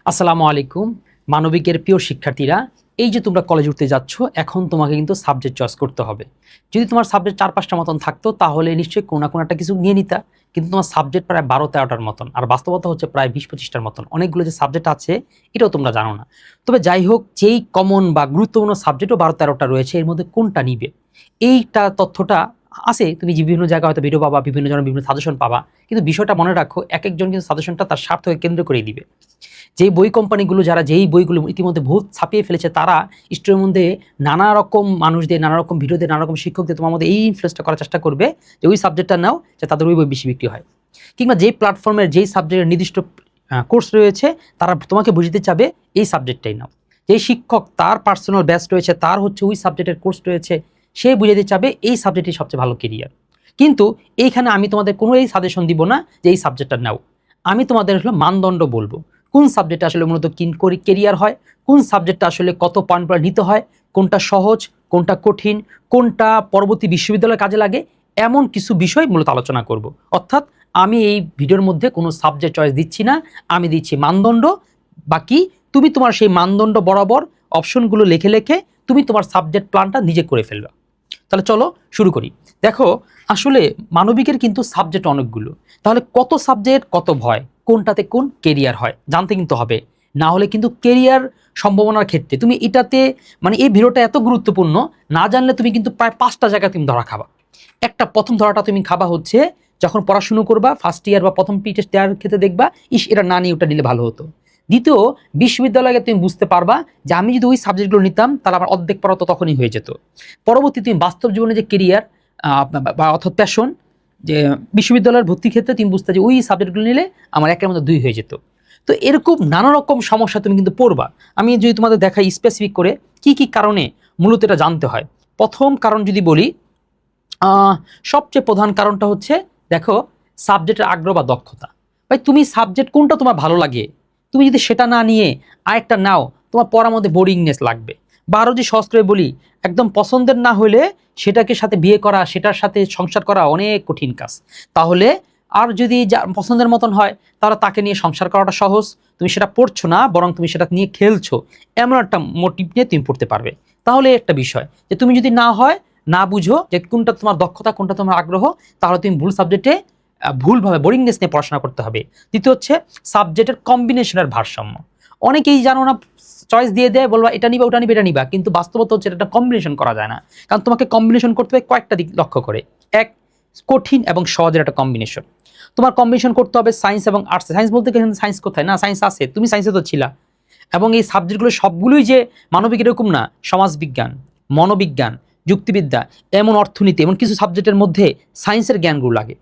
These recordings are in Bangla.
আসসালামু আলাইকুম। মানবিকের প্রিয় শিক্ষার্থীরা, এই যে তোমরা কলেজে উঠতে যাচ্ছ, এখন তোমাকে কিন্তু সাবজেক্ট চয়েস করতে হবে। যদি তোমার সাবজেক্ট ৪-৫টা মতন থাকতো তাহলে নিশ্চয়ই কোনো না কোনো একটা কিছু নিয়ে নিতা। কিন্তু তোমার সাবজেক্ট প্রায় ১২-১৩টার মতন, আর বাস্তবতা হচ্ছে প্রায় ২০-২৫টার মতন। অনেকগুলো যে সাবজেক্ট আছে এটাও তোমরা জানো না। তবে যাই হোক, যেই কমন বা গুরুত্বপূর্ণ সাবজেক্টও ১২-১৩টা রয়েছে, এর মধ্যে কোনটা নিবে এইটা তথ্যটা আছে। তুমি যে বিভিন্ন জায়গায় হয়তো ভিডিও পাবা, বিভিন্ন জনের বিভিন্ন সাজেশন পাবা, কিন্তু বিষয়টা মনে রাখো, একেকজন কিন্তু সাজেশনটা তার স্বার্থকে কেন্দ্র করেই দিবে। যেই বই কোম্পানিগুলো যারা যেই বইগুলো ইতিমধ্যে বহুত ছাপিয়ে ফেলেছে, তারা স্টোরের মধ্যে নানা রকম মানুষ দিয়ে, নানা রকম ভিডিও দিয়ে, নানা রকম শিক্ষক দিয়ে তোমার মধ্যে এই ইনফ্লুয়েন্সটা করার চেষ্টা করবে যে ওই সাবজেক্টটা নাও, যে তাদের ওই বই বেশি বিক্রি হয়। কিংবা যেই প্ল্যাটফর্মের যেই সাবজেক্টের নির্দিষ্ট কোর্স রয়েছে, তারা তোমাকে বুঝতে চাবে এই সাবজেক্টটাই নাও। যেই শিক্ষক তার পার্সোনাল ব্যাচ রয়েছে, তার হচ্ছে ওই সাবজেক্টের কোর্স রয়েছে, সে বুঝাতে চাবে এই সাবজেক্টই সবচেয়ে ভালো কেরিয়ার। কিন্তু এইখানে আমি তোমাদের কোনো এই সাজেশন দিব না যে এই সাবজেক্টটা নাও। আমি তোমাদের হলো মানদণ্ড বলবো, কোন সাবজেক্টে আসলে মূলত কেরিয়ার হয়, কোন সাবজেক্টটা আসলে কত পয়েন্ট পর নিতে হয়, কোনটা সহজ, কোনটা কঠিন, কোনটা পরবর্তী বিশ্ববিদ্যালয়ে কাজে লাগে, এমন কিছু বিষয় মূলত আলোচনা করব। অর্থাৎ আমি এই ভিডিওর মধ্যে কোনো সাবজেক্ট চয়েস দিচ্ছি না, আমি দিচ্ছি মানদণ্ড। বাকি তুমি তোমার সেই মানদণ্ড বরাবর অপশনগুলো লিখে লিখে তুমি তোমার সাবজেক্ট প্ল্যানটা নিজে করে ফেলবে। তাহলে চলো শুরু করি। দেখো, আসলে মানবিকের কিন্তু সাবজেক্ট অনেকগুলো। তাহলে কত সাবজেক্ট কত ভয়, কোনটাতে কোন কেরিয়ার হয় জানতে কিন্তু হবে। না হলে কিন্তু কেরিয়ার সম্ভাবনার ক্ষেত্রে তুমি এটাতে, মানে এই ভিডিওটা এত গুরুত্বপূর্ণ, না জানলে তুমি কিন্তু প্রায় 5টা জায়গায় তুমি ধরা খাবা। একটা প্রথম ধরাটা তুমি খাবা হচ্ছে যখন পড়াশুনো করবা, ফার্স্ট ইয়ার বা প্রথম টেস্ট দেওয়ার ক্ষেত্রে দেখবা, এটা না নিয়ে ওটা নিলে ভালো হতো। দ্বিতীয়, বিশ্ববিদ্যালয়ে তুমি বুঝতে পারবা যে আমি যদি ওই সাবজেক্টগুলো নিতাম তাহলে আমার অর্ধেক পড়া তো তখনই হয়ে যেত। পরবর্তী তুমি বাস্তব জীবনে যে কেরিয়ার বা অর্থাৎ প্যাশন, যে বিশ্ববিদ্যালয়ের ভর্তির ক্ষেত্রে তুমি বুঝতে যে ওই সাবজেক্টগুলো নিলে আমার 1-এর মধ্যে 2 হয়ে যেত। তো এরকম নানা রকম সমস্যা তুমি কিন্তু পড়বা। আমি যদি তোমাদের দেখাই স্পেসিফিক করে কি কি কারণে মূলত এটা জানতে হয়। প্রথম কারণ যদি বলি, সবচেয়ে প্রধান কারণটা হচ্ছে, দেখো, সাবজেক্টের আগ্রহ বা দক্ষতা। ভাই, তুমি সাবজেক্ট কোনটা তোমার ভালো লাগে, তুমি যদি সেটা না নিয়ে আরেকটা নাও, তোমার পড়ার মধ্যে বোরিংনেস লাগবে। বা আরও যে সহজ করে বলি, একদম পছন্দের না হলে সেটাকে সাথে বিয়ে করা, সেটার সাথে সংসার করা অনেক কঠিন কাজ। তাহলে আর যদি যা পছন্দের মতন হয়, তাহলে তাকে নিয়ে সংসার করাটা সহজ। তুমি সেটা পড়ছো না, বরং তুমি সেটা নিয়ে খেলছো, এমন একটা মোটিভ নিয়ে তুমি পড়তে পারবে। তাহলে একটা বিষয় যে তুমি যদি না হয়, না বুঝো যে কোনটা তোমার দক্ষতা, কোনটা তোমার আগ্রহ, তাহলে তুমি ভুল সাবজেক্টে ভুলভাবে বোরিংনেস নিয়ে পড়াশোনা করতে হবে। দ্বিতীয় হচ্ছে সাবজেক্টের কম্বিনেশনের ভারসাম্য। অনেকেই জানো না, চয়েস দিয়ে দেয়, বলবা এটা নিবা, ওটা নিবা, এটা নিবা, কিন্তু বাস্তবতা হচ্ছে এটা কম্বিনেশন করা যায় না। কারণ তোমাকে কম্বিনেশন করতে হবে কয়েকটা দিক লক্ষ্য করে। এক, কঠিন এবং সহজের একটা কম্বিনেশন। তোমার কম্বিনেশন করতে হবে সায়েন্স এবং আর্টস। সায়েন্স বলতে গেলে সায়েন্স কোথায়, না সায়েন্স আছে, তুমি সায়েন্সে তো ছিলা। এবং এই সাবজেক্টগুলো সবগুলোই যে মানবিক এরকম না, সমাজবিজ্ঞান, মনোবিজ্ঞান, যুক্তিবিদ্যা, এমন অর্থনীতি, এমন কিছু সাবজেক্টের মধ্যে সায়েন্সের জ্ঞানগুলো লাগে।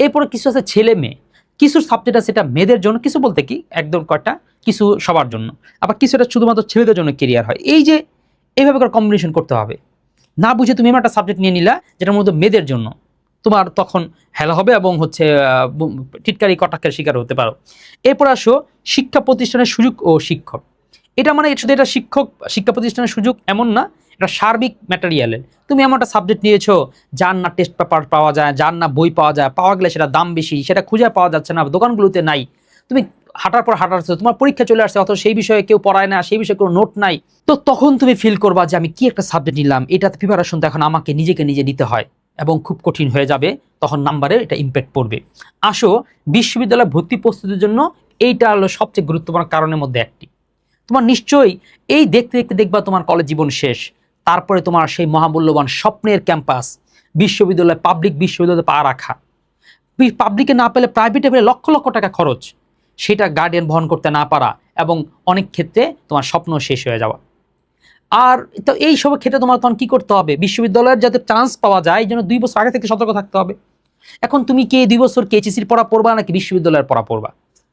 এরপরে কিছু আছে ছেলে মেয়ে, কিছু সাবজেক্ট আছে এটা মেয়েদের জন্য, কিছু বলতে কি একদম কয়টা, কিছু সবার জন্য, আবার কিছুটা শুধুমাত্র ছেলেদের জন্য কেরিয়ার হয়। এই যে এইভাবে করে কম্বিনেশন করতে হবে। না বুঝে তুমি এমন একটা সাবজেক্ট নিয়ে নিলা যেটার মধ্যে মেয়েদের জন্য, তোমার তখন হেলা হবে এবং হচ্ছে টিটকারি কটাক্ষের শিকার হতে পারো। এরপর আসো শিক্ষা প্রতিষ্ঠানের সুযোগ ও শিক্ষক। এটা মানে শুধু এটা শিক্ষা প্রতিষ্ঠানের সুযোগ এমন না, এটা সার্বিক ম্যাটেরিয়ালের। তুমি এমন একটা সাবজেক্ট নিয়েছো যার না টেস্ট পেপার পাওয়া যায়, যার না বই পাওয়া যায়, পাওয়া গেলে সেটা দাম বেশি, সেটা খুঁজে পাওয়া যাচ্ছে না, দোকানগুলোতে নাই। তুমি হাঁটার পর হাঁটাচ্ছো, তোমার পরীক্ষা চলে আসছে, অথচ সেই বিষয়ে কেউ পড়ায় না, সেই বিষয়ে কোনো নোট নাই। তো তখন তুমি ফিল করবা যে আমি কি একটা সাবজেক্ট নিলাম, এটাতে প্রিপারেশন তো এখন আমাকে নিজেকে নিজে নিতে হয় এবং খুব কঠিন হয়ে যাবে, তখন নাম্বারে এটা ইম্প্যাক্ট পড়বে। আসো, বিশ্ববিদ্যালয় ভর্তি প্রস্তুতির জন্য এইটা হলো সবচেয়ে গুরুত্বপূর্ণ কারণের মধ্যে একটি। তোমার নিশ্চয়ই এই দেখতে দেখতে দেখবা তোমার কলেজ জীবন শেষ, তারপরে তোমার সেই মহামূল্যবান স্বপ্নের ক্যাম্পাস বিশ্ববিদ্যালয়, পাবলিক বিশ্ববিদ্যালয়ে পা রাখা। পাবলিকে না পেলে প্রাইভেটে পেলে লক্ষ লক্ষ টাকা খরচ, সেটা গার্ডিয়ান বহন করতে না পারা, এবং অনেক ক্ষেত্রে তোমার স্বপ্ন শেষ হয়ে যাওয়া। আর তো এই সব ক্ষেত্রে তোমার তখন কি করতে হবে, বিশ্ববিদ্যালয়ের যাতে চান্স পাওয়া যায় এই জন্য 2 বছর আগে থেকে সতর্ক থাকতে হবে। এখন তুমি কে 2 বছর এইচএসসির পড়া পড়বা নাকি বিশ্ববিদ্যালয়ের পড়া পড়বা?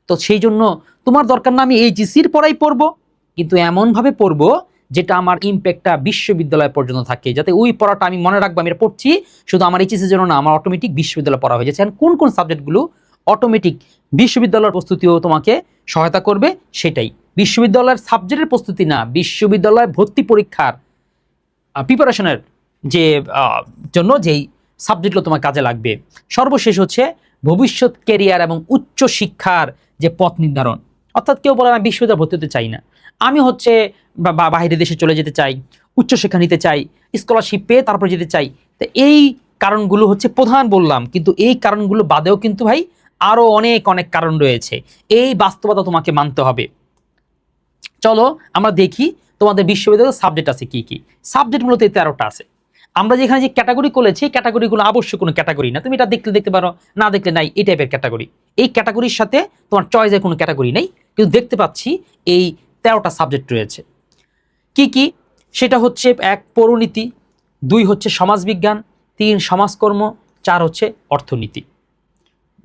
তো সেই জন্য তোমার দরকার না আমি এইচএসসির পড়াই পড়বো, কিন্তু এমনভাবে পড়বো যেটা আমার ইম্প্যাক্টটা বিশ্ববিদ্যালয় পর্যন্ত থাকে, যাতে ওই পড়াটা আমি মনে রাখবো আমি এটা পড়ছি, শুধু আমার এইচএসসির জন্য না, আমার অটোমেটিক বিশ্ববিদ্যালয় পড়া হয়ে যাচ্ছে। কোন কোন সাবজেক্টগুলো অটোমেটিক বিশ্ববিদ্যালয়ের প্রস্তুতিও তোমাকে সহায়তা করবে, সেটাই। বিশ্ববিদ্যালয়ের সাবজেক্টের প্রস্তুতি না, বিশ্ববিদ্যালয় ভর্তি পরীক্ষার প্রিপারেশনের যে জন্য যেই সাবজেক্টগুলো তোমার কাজে লাগবে। সর্বশেষ হচ্ছে ভবিষ্যৎ কেরিয়ার এবং উচ্চ শিক্ষার যে পথ নির্ধারণ, অর্থাৎ কেউ বলে আমি বিশ্ববিদ্যালয়ে ভর্তি হতে চাই না, আমি হচ্ছে বাইরে দেশে চলে যেতে চাই, উচ্চশিক্ষা নিতে চাই, স্কলারশিপ পেয়ে তারপর যেতে চাই। তো এই কারণগুলো হচ্ছে প্রধান বললাম, কিন্তু এই কারণগুলো বাদেও কিন্তু ভাই আরো অনেক অনেক কারণ রয়েছে। এই বাস্তবতা তোমাকে মানতে হবে। চলো আমরা দেখি তোমাদের বিশ্ববিদ্যালয়ের সাবজেক্ট আছে কি কি। সাবজেক্ট মূলত 13টা আছে। আমরা যেখানে যে ক্যাটাগরি করেছি, ক্যাটাগরিগুলো অবশ্যই কোনো ক্যাটাগরি না, তুমি এটা দেখলে দেখতে পারো, না দেখলে নাই, এই টাইপের ক্যাটাগরি। এই ক্যাটাগরির সাথে তোমার চয়েসের কোনো ক্যাটাগরি নেই, কিন্তু দেখতে পাচ্ছি এই 13টা সাবজেক্ট রয়েছে। কি কি? সেটা হচ্ছে 1 পৌরনীতি, 2 হচ্ছে সমাজবিজ্ঞান, 3 সমাজকর্ম, 4 হচ্ছে অর্থনীতি।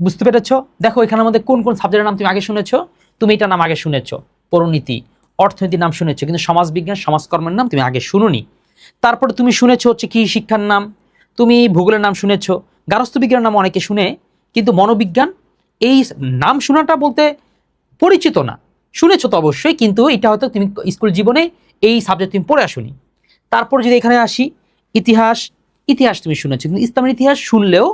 বুঝতে পেরেছো? দেখো এখানের মধ্যে কোন কোন সাবজেক্টের নাম তুমি আগে শুনেছো, তুমি এটার নাম আগে শুনেছো, পৌরনীতি, অর্থনীতির নাম শুনেছো, কিন্তু সমাজবিজ্ঞান সমাজকর্মের নাম তুমি আগে শুনোনি। তারপরে তুমি শুনেছো হচ্ছে কি শিক্ষার নাম, তুমি ভূগোলের নাম শুনেছো, গার্হস্থ্য বিজ্ঞানের নাম অনেকে শুনে, কিন্তু মনোবিজ্ঞান এই নাম শোনাটা বলতে পরিচিত না, শুনেছো তো অবশ্যই, কিন্তু এটা হয়তো তুমি স্কুল জীবনে এই সাবজেক্ট তুমি পড়ে আসোনি। তারপর যদি এখানে আসি ইতিহাস, ইতিহাস তুমি শুনেছো, কিন্তু ইসলামের ইতিহাস শুনলেও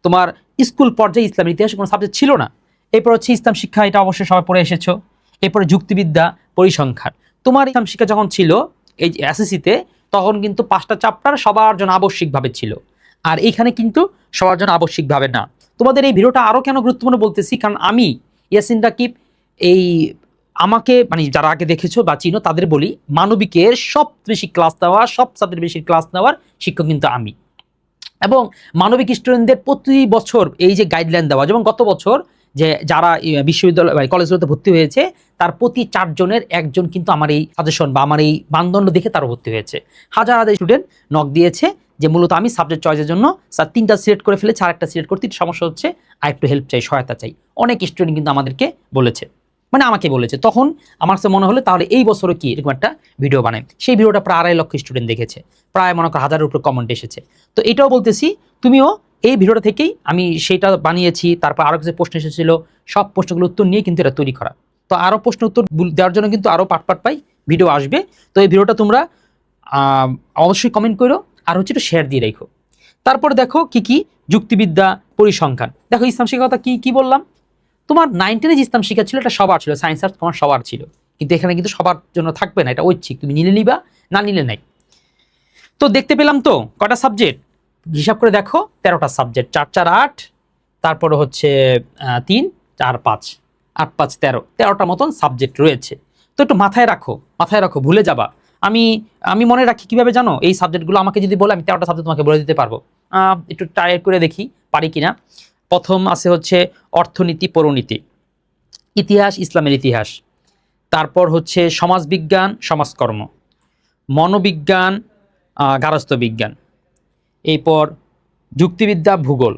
তোমার স্কুল পর্যায়ে ইসলামের ইতিহাসে কোনো সাবজেক্ট ছিল না। এরপর হচ্ছে ইসলাম শিক্ষা, এটা অবশ্যই সবাই পড়ে এসেছো। এরপরে যুক্তিবিদ্যা, পরিসংখ্যান। তোমার ইসলাম শিক্ষা যখন ছিল এই এসএসসিতে, তখন কিন্তু 5টা চ্যাপ্টার সবার জন্য আবশ্যিকভাবে ছিল, আর এইখানে কিন্তু সবার জন্য আবশ্যিকভাবে না। তোমাদের এই ভিডিওটা আরও কেন গুরুত্বপূর্ণ বলতেছি, কারণ আমি ইয়াসিন রাকিব, এই আমাকে মানে যারা আগে দেখেছো বা চিনো তাদের বলি, মানবিকের সব বেশি ক্লাস নেওয়া, সব সাবজেক্ট বেশি ক্লাস নেওয়ার শিক্ষক কিন্তু আমি। এবং মানবিক স্টুডেন্টদের প্রতি বছর এই যে গাইডলাইন দেওয়া, যেমন গত বছর যে যারা বিশ্ববিদ্যালয় কলেজগুলোতে ভর্তি হয়েছে, তার প্রতি 4 জনের 1 জন কিন্তু আমার এই সাজেশন বা আমার এই মানদণ্ড দেখে তারা ভর্তি হয়েছে। হাজার হাজার স্টুডেন্ট নক দিয়েছে যে মূলত আমি সাবজেক্ট চয়েসের জন্য স্যার 3টা সিলেক্ট করে ফেলেছে, আরেকটা সিলেক্ট করতে সমস্যা হচ্ছে, আর একটু হেল্প চাই, সহায়তা চাই। অনেক স্টুডেন্ট কিন্তু আমাদেরকে বলেছে, মানে আমাকে বলেছে। তখন আমার কাছে মনে হলো তাহলে এই বছরও কি এরকম একটা ভিডিও বানাই। সেই ভিডিওটা প্রায় 2.5 লক্ষ স্টুডেন্ট দেখেছে, প্রায় মনে করো 1000-এর উপরে কমেন্ট এসেছে। তো এটাও বলতেছি, তুমিও এই ভিডিওটা থেকেই আমি সেটা বানিয়েছি। তারপর আরও কিছু প্রশ্ন এসেছিল, সব প্রশ্নগুলো উত্তর নিয়ে কিন্তু এটা তৈরি করা। তো আরও প্রশ্ন উত্তর দেওয়ার জন্য কিন্তু আরও পাট পাই ভিডিও আসবে। তো এই ভিডিওটা তোমরা অবশ্যই কমেন্ট করো, আর হচ্ছে একটু শেয়ার দিয়ে রেখো। তারপর দেখো কি কি, যুক্তিবিদ্যা, পরিসংখ্যান। দেখো ইসলাম শিক্ষা কথা কি বললাম, তোমার 9-10 যে ইসলাম শিক্ষা ছিল এটা সবার ছিল, সায়েন্স আর্টস তোমার সবার ছিল, কিন্তু এখানে কিন্তু সবার জন্য থাকবে না, এটা ঐচ্ছিক, তুমি নিলে নিবা, না নিলে নাই। তো দেখতে পেলাম তো কটা সাবজেক্ট, হিসাব করে দেখো 13টা সাবজেক্ট, 4 4 8, তারপরে হচ্ছে 3 4 5, 8 5 13, 13টার মতন সাবজেক্ট রয়েছে। তো একটু মাথায় রাখো, ভুলে যাবা। আমি মনে রাখি কিভাবে জানো, এই সাবজেক্টগুলো আমাকে যদি বলে আমি 13টা সাবজেক্ট তোমাকে বলে দিতে পারবো। একটু ট্রাই করে দেখি পারি কিনা। প্রথম আছে হচ্ছে অর্থনীতি, পৌরনীতি, ইতিহাস, ইসলামের ইতিহাস, তারপর হচ্ছে সমাজবিজ্ঞান, সমাজকর্ম, মনোবিজ্ঞান, গার্হস্থ্য বিজ্ঞান, এরপর যুক্তিবিদ্যা, ভূগোল।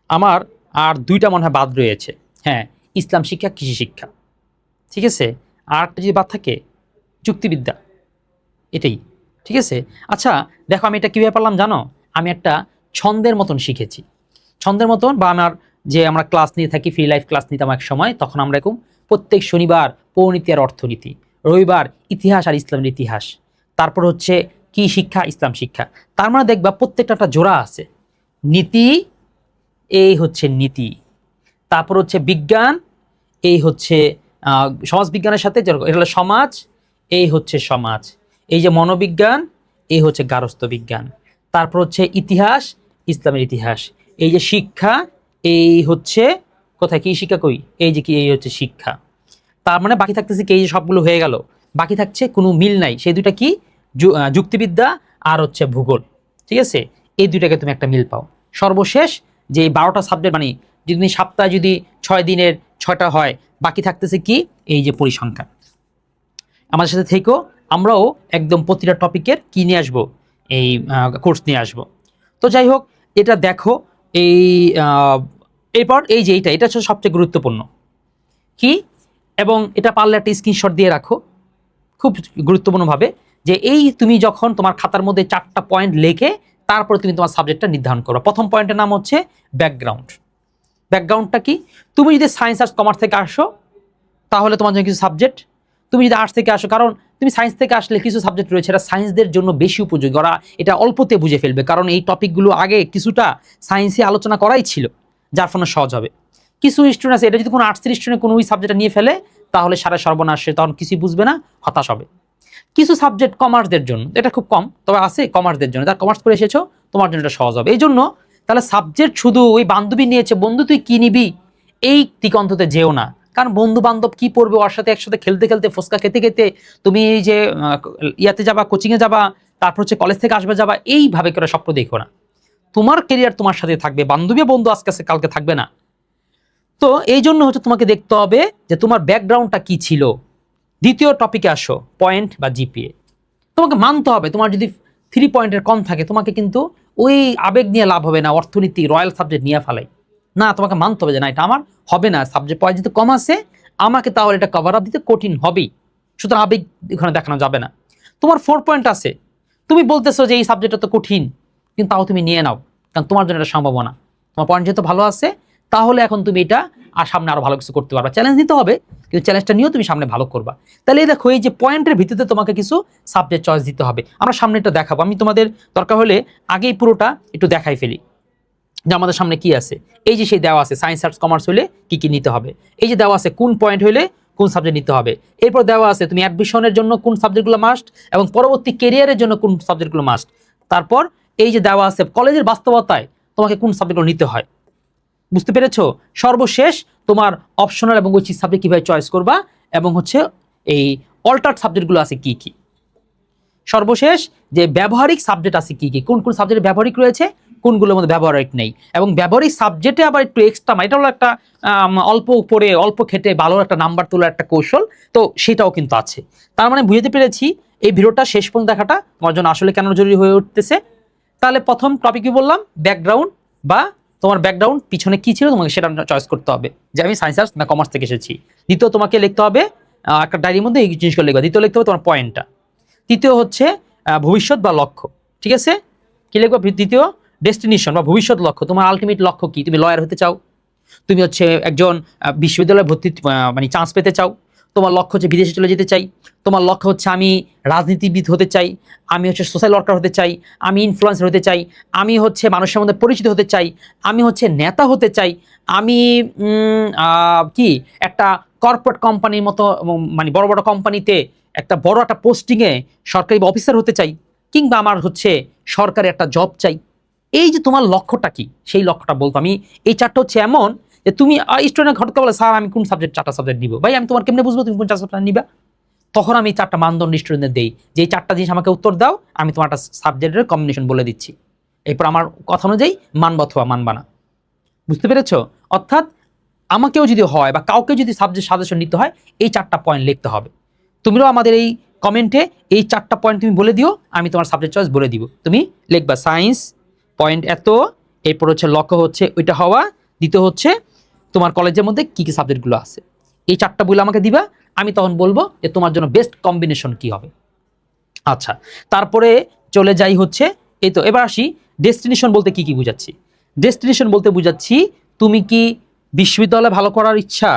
আমার আর 2টা মনে হয় বাদ রয়েছে, হ্যাঁ, ইসলাম শিক্ষা, কৃষি শিক্ষা। ঠিক আছে, আর একটা যদি বাদ থাকে যুক্তিবিদ্যা, এটাই। ঠিক আছে, আচ্ছা দেখো আমি এটা কীভাবে পারলাম জানো, আমি একটা ছন্দের মতন শিখেছি, ছন্দের মতন। বা আমরা ক্লাস নিয়ে থাকি, ফ্রি লাইফ ক্লাস নিতাম এক সময়, তখন আমরা এরকম প্রত্যেক শনিবার পৌরনীতি আর অর্থনীতি, রবিবার ইতিহাস আর ইসলামের ইতিহাস, তারপর হচ্ছে কি শিক্ষা, ইসলাম শিক্ষা। তার মানে দেখবা প্রত্যেকটা একটা জোড়া আছে, নীতি, এই হচ্ছে নীতি, তারপর হচ্ছে বিজ্ঞান, এই হচ্ছে সমাজ বিজ্ঞানের সাথে এটা হলো সমাজ, এই হচ্ছে সমাজ, এই যে মনোবিজ্ঞান, এই হচ্ছে গার্হস্থ্য বিজ্ঞান, তারপর হচ্ছে ইতিহাস, ইসলামের ইতিহাস, এই যে শিক্ষা, এই হচ্ছে কোথায় কি শিক্ষা কই, এই যে কি, এই হচ্ছে শিক্ষা। তার মানে বাকি থাকতেছে কি, এই যে সবগুলো হয়ে গেল, বাকি থাকছে কোনো মিল নাই, সেই দুইটা কি, যুক্তিবিদ্যা আর হচ্ছে ভূগোল। ঠিক আছে, এই দুইটাকে তুমি একটা মিল পাও। সর্বশেষ যে 12টা সাবজেক্ট, মানে যদি সপ্তাহে যদি 6 দিনের 6টা হয়, বাকি থাকতেছে কি, এই যে পরিসংখ্যান। আমাদের সাথে থেকেও আমরাও একদম প্রতিটা টপিকের কি নিয়ে আসবো, এই কোর্স নিয়ে আসবো। তো যাই হোক, এটা দেখো, এই এরপর এই যে এটা হচ্ছে সবচেয়ে গুরুত্বপূর্ণ কি, এবং এটা পারলে একটা স্ক্রিনশট দিয়ে রাখো খুব গুরুত্বপূর্ণভাবে, যে এই তুমি যখন তোমার খাতার মধ্যে 4টা পয়েন্ট লেখে তারপরে তুমি তোমার সাবজেক্টটা নির্ধারণ করো। প্রথম পয়েন্টের নাম হচ্ছে ব্যাকগ্রাউন্ড। ব্যাকগ্রাউন্ডটা কি, তুমি যদি সায়েন্স আর্টস কমার্স থেকে আসো তাহলে তোমার জন্য কিছু সাবজেক্ট, তুমি যদি আর্টস থেকে আসো, কারণ তুমি সায়েন্স থেকে আসলে কিছু সাবজেক্ট রয়েছে এটা সায়েন্সদের জন্য বেশি উপযোগী, ওরা এটা অল্পতে বুঝে ফেলবে, কারণ এই টপিকগুলো আগে কিছুটা সায়েন্সে আলোচনা করাই ছিল, যার ফলে সহজ হবে। কিছু স্টুডেন্ট আছে, এটা যদি কোনো আর্টসের স্টুডেন্ট কোনো ওই সাবজেক্টটা নিয়ে ফেলে তাহলে সারা সর্বনাশ, সে তখন কিছুই বুঝবে না, হতাশ হবে। কিছু সাবজেক্ট কমার্সদের জন্য, এটা খুব কম তবে আছে কমার্সদের জন্য, যারা কমার্স পড়ে এসেছো তোমার জন্য এটা সহজ হবে। এই জন্য তাহলে সাবজেক্ট শুধু ওই বান্ধবী নিয়েছে, বন্ধু তুই কি নিবি এই দিগন্ততে যেও না। কারণ বন্ধু বান্ধব কি পড়বে, ওর সাথে একসাথে খেলতে খেলতে ফুচকা খেতে খেতে তুমি এই যে ইয়াতে যাবা, কোচিংয়ে যাবা, তারপর হচ্ছে কলেজ থেকে আসবে যাবা, এইভাবে করে স্বপ্ন দেখো না। তোমার কেরিয়ার তোমার সাথে থাকবে, বান্ধবী বন্ধু আজকে আছে কালকে থাকবে না। তো এই জন্য হচ্ছে তোমাকে দেখতে হবে যে তোমার ব্যাকগ্রাউন্ডটা কি ছিল। দ্বিতীয় টপিকে আসো, পয়েন্ট বা জিপিএ। তোমাকে মানতে হবে তোমার যদি 3 পয়েন্টের কম থাকে তোমাকে কিন্তু ওই আবেগ নিয়ে লাভ হবে না, অর্থনীতি রয়্যাল সাবজেক্ট নিয়ে ফেলাই না, তোমাকে মানতে হবে যে না এটা আমার হবে না, সাবজেক্ট পয়েন্ট যদি কম আছে আমাকে তাহলে এটা কভার আপ দিতে কঠিন হবেই, সুতরাং আবেগ এখানে দেখানো যাবে না। তোমার 4 পয়েন্ট আছে, তুমি বলতেছো যে এই সাবজেক্টটা তো কঠিন, কিন্তু তাও তুমি নিয়ে নাও, কারণ তোমার জন্য এটা সম্ভব না। তোমার পয়েন্ট যেহেতু ভালো আছে তাহলে এখন তুমি এটা আর সামনে আরো ভালো কিছু করতে পারবা। চ্যালেঞ্জ নিতে হবে, কিন্তু চ্যালেঞ্জটা নিয়েও তুমি সামনে ভালো করবা। তাহলে এই দেখো এই যে পয়েন্টের ভিত্তিতে তোমাকে কিছু সাবজেক্ট চয়েস দিতে হবে। আমরা সামনে এটা দেখাবো, আমি তোমাদের দরকার হলে আগেই পুরোটা একটু দেখাই ফেলি যে আমাদের সামনে কি আছে। এই যে সেই দেওয়া আছে সায়েন্স আর্টস কমার্স হলে কি কি নিতে হবে, এই যে দেওয়া আছে কোন পয়েন্ট হলে কোন সাবজেক্ট নিতে হবে, এরপর দেওয়া আছে তুমি অ্যাডমিশনের জন্য কোন সাবজেক্টগুলো মাস্ট এবং পরবর্তী কেরিয়ারের জন্য কোন সাবজেক্টগুলো মাস্ট। তারপর এই যে দেওয়া আছে কলেজের বাস্তবতায় তোমাকে কোন সাবজেক্টগুলো নিতে হয়। বুঝতে পেরেছো? সর্বশেষ তোমার অপশনাল এবং ঐচ্ছিক সাবজেক্ট কিভাবে চয়েস করবা এবং হচ্ছে এই অল্টার্ড সাবজেক্টগুলো আছে কি কি। সর্বশেষ যে ব্যবহারিক সাবজেক্ট আছে কি কি, কোন কোন সাবজেক্টে ব্যবহারিক রয়েছে, কোনগুলোর মধ্যে ব্যবহারিক নেই, এবং ব্যবহারিক সাবজেক্টে আবার একটু এক্সট্রা, এটা হলো একটা অল্প পড়ে অল্প খেটে ভালো একটা নাম্বার তোলার একটা কৌশল, তো সেটাও কিন্তু আছে। তার মানে বুঝতে পেরেছি এই ভিডিওটা শেষ পর্যন্ত দেখাটা তোমার জন্য আসলে কেন জরুরি হয়ে উঠতেছে। তাহলে প্রথম টপিক কি বললাম, ব্যাকগ্রাউন্ড বা তোমার ব্যাকগ্রাউন্ড পিছনে কি ছিল তোমাকে সেটা চয়েস করতে হবে যে আমি সায়েন্স আর্টস না কমার্স থেকে এসেছি। দ্বিতীয় তোমাকে লিখতে হবে একটা ডায়েরির মধ্যে এই জিনিসগুলো লিখবা। দ্বিতীয় লিখতে হবে তোমার পয়েন্টটা। তৃতীয় হচ্ছে ভবিষ্যৎ বা লক্ষ্য, ঠিক আছে কি লিখবা। দ্বিতীয় ডেস্টিনেশন বা ভবিষ্যৎ লক্ষ্য, তোমার আলটিমেট লক্ষ্য কি, তুমি লয়ার হতে চাও, তুমি হচ্ছে একজন বিশ্ববিদ্যালয়ে ভর্তি মানে চান্স পেতে চাও, তোমার লক্ষ্য হচ্ছে বিদেশে চলে যেতে চাই, তোমার লক্ষ্য হচ্ছে আমি রাজনীতিবিদ হতে চাই, আমি হচ্ছে সোশ্যাল ওয়ার্কার হতে চাই, আমি ইনফ্লুয়েন্সার হতে চাই, আমি হচ্ছে মানুষের মধ্যে পরিচিত হতে চাই, আমি হচ্ছে নেতা হতে চাই, আমি কি একটা কর্পোরেট কোম্পানির মতো মানে বড় বড় কোম্পানিতে একটা বড় একটা পোস্টিংয়ে সরকারি অফিসার হতে চাই, কিংবা আমার হচ্ছে সরকারি একটা জব চাই। এই যে তোমার লক্ষ্যটা কি সেই লক্ষ্যটা বলতো আমি। এই চারটা হচ্ছে এমন যে তুমি স্টুডেন্ট ঘটকে বলে স্যার আমি কোন সাবজেক্ট 4টা সাবজেক্ট নিব, ভাই আমি তোমার কেমনে বুঝবো তুমি কোন 4 সাবজেক্ট নিবা। তখন আমি 4টা মানদণ্ড স্টুডেন্টদের দেই যে এই 4টা জিনিস আমাকে উত্তর দাও, আমি তোমার একটা সাবজেক্টের কম্বিনেশন বলে দিচ্ছি, এরপর আমার কথা অনুযায়ী মানবা অথবা মানবা না। বুঝতে পেরেছো? অর্থাৎ আমাকেও যদি হয় বা কাউকে যদি সাবজেক্ট সাজেশন নিতে হয় এই 4টা পয়েন্ট লিখতে হবে। তুমিও আমাদের এই কমেন্টে এই 4টা পয়েন্ট তুমি বলে দিও, আমি তোমার সাবজেক্ট চয়েস বলে দিব। তুমি লিখবা সায়েন্স পয়েন্ট এত, এরপর হচ্ছে লক্ষ্য হচ্ছে ওইটা হওয়া, দ্বিতীয় হচ্ছে তোমার কলেজের মধ্যে কি কি সাবজেক্টগুলো আছে, এই 4টা বইলে আমাকে দিবা, আমি তখন বলবো যে তোমার জন্য বেস্ট কম্বিনেশন কি হবে। আচ্ছা, তারপরে চলে যাই হচ্ছে এই তো, এবার আসি ডেস্টিনেশন বলতে কি কি বুঝাচ্ছি। ডেস্টিনেশন বলতে বুঝাচ্ছি তুমি কি বিশ্ববিদ্যালয়ে ভালো করার ইচ্ছা,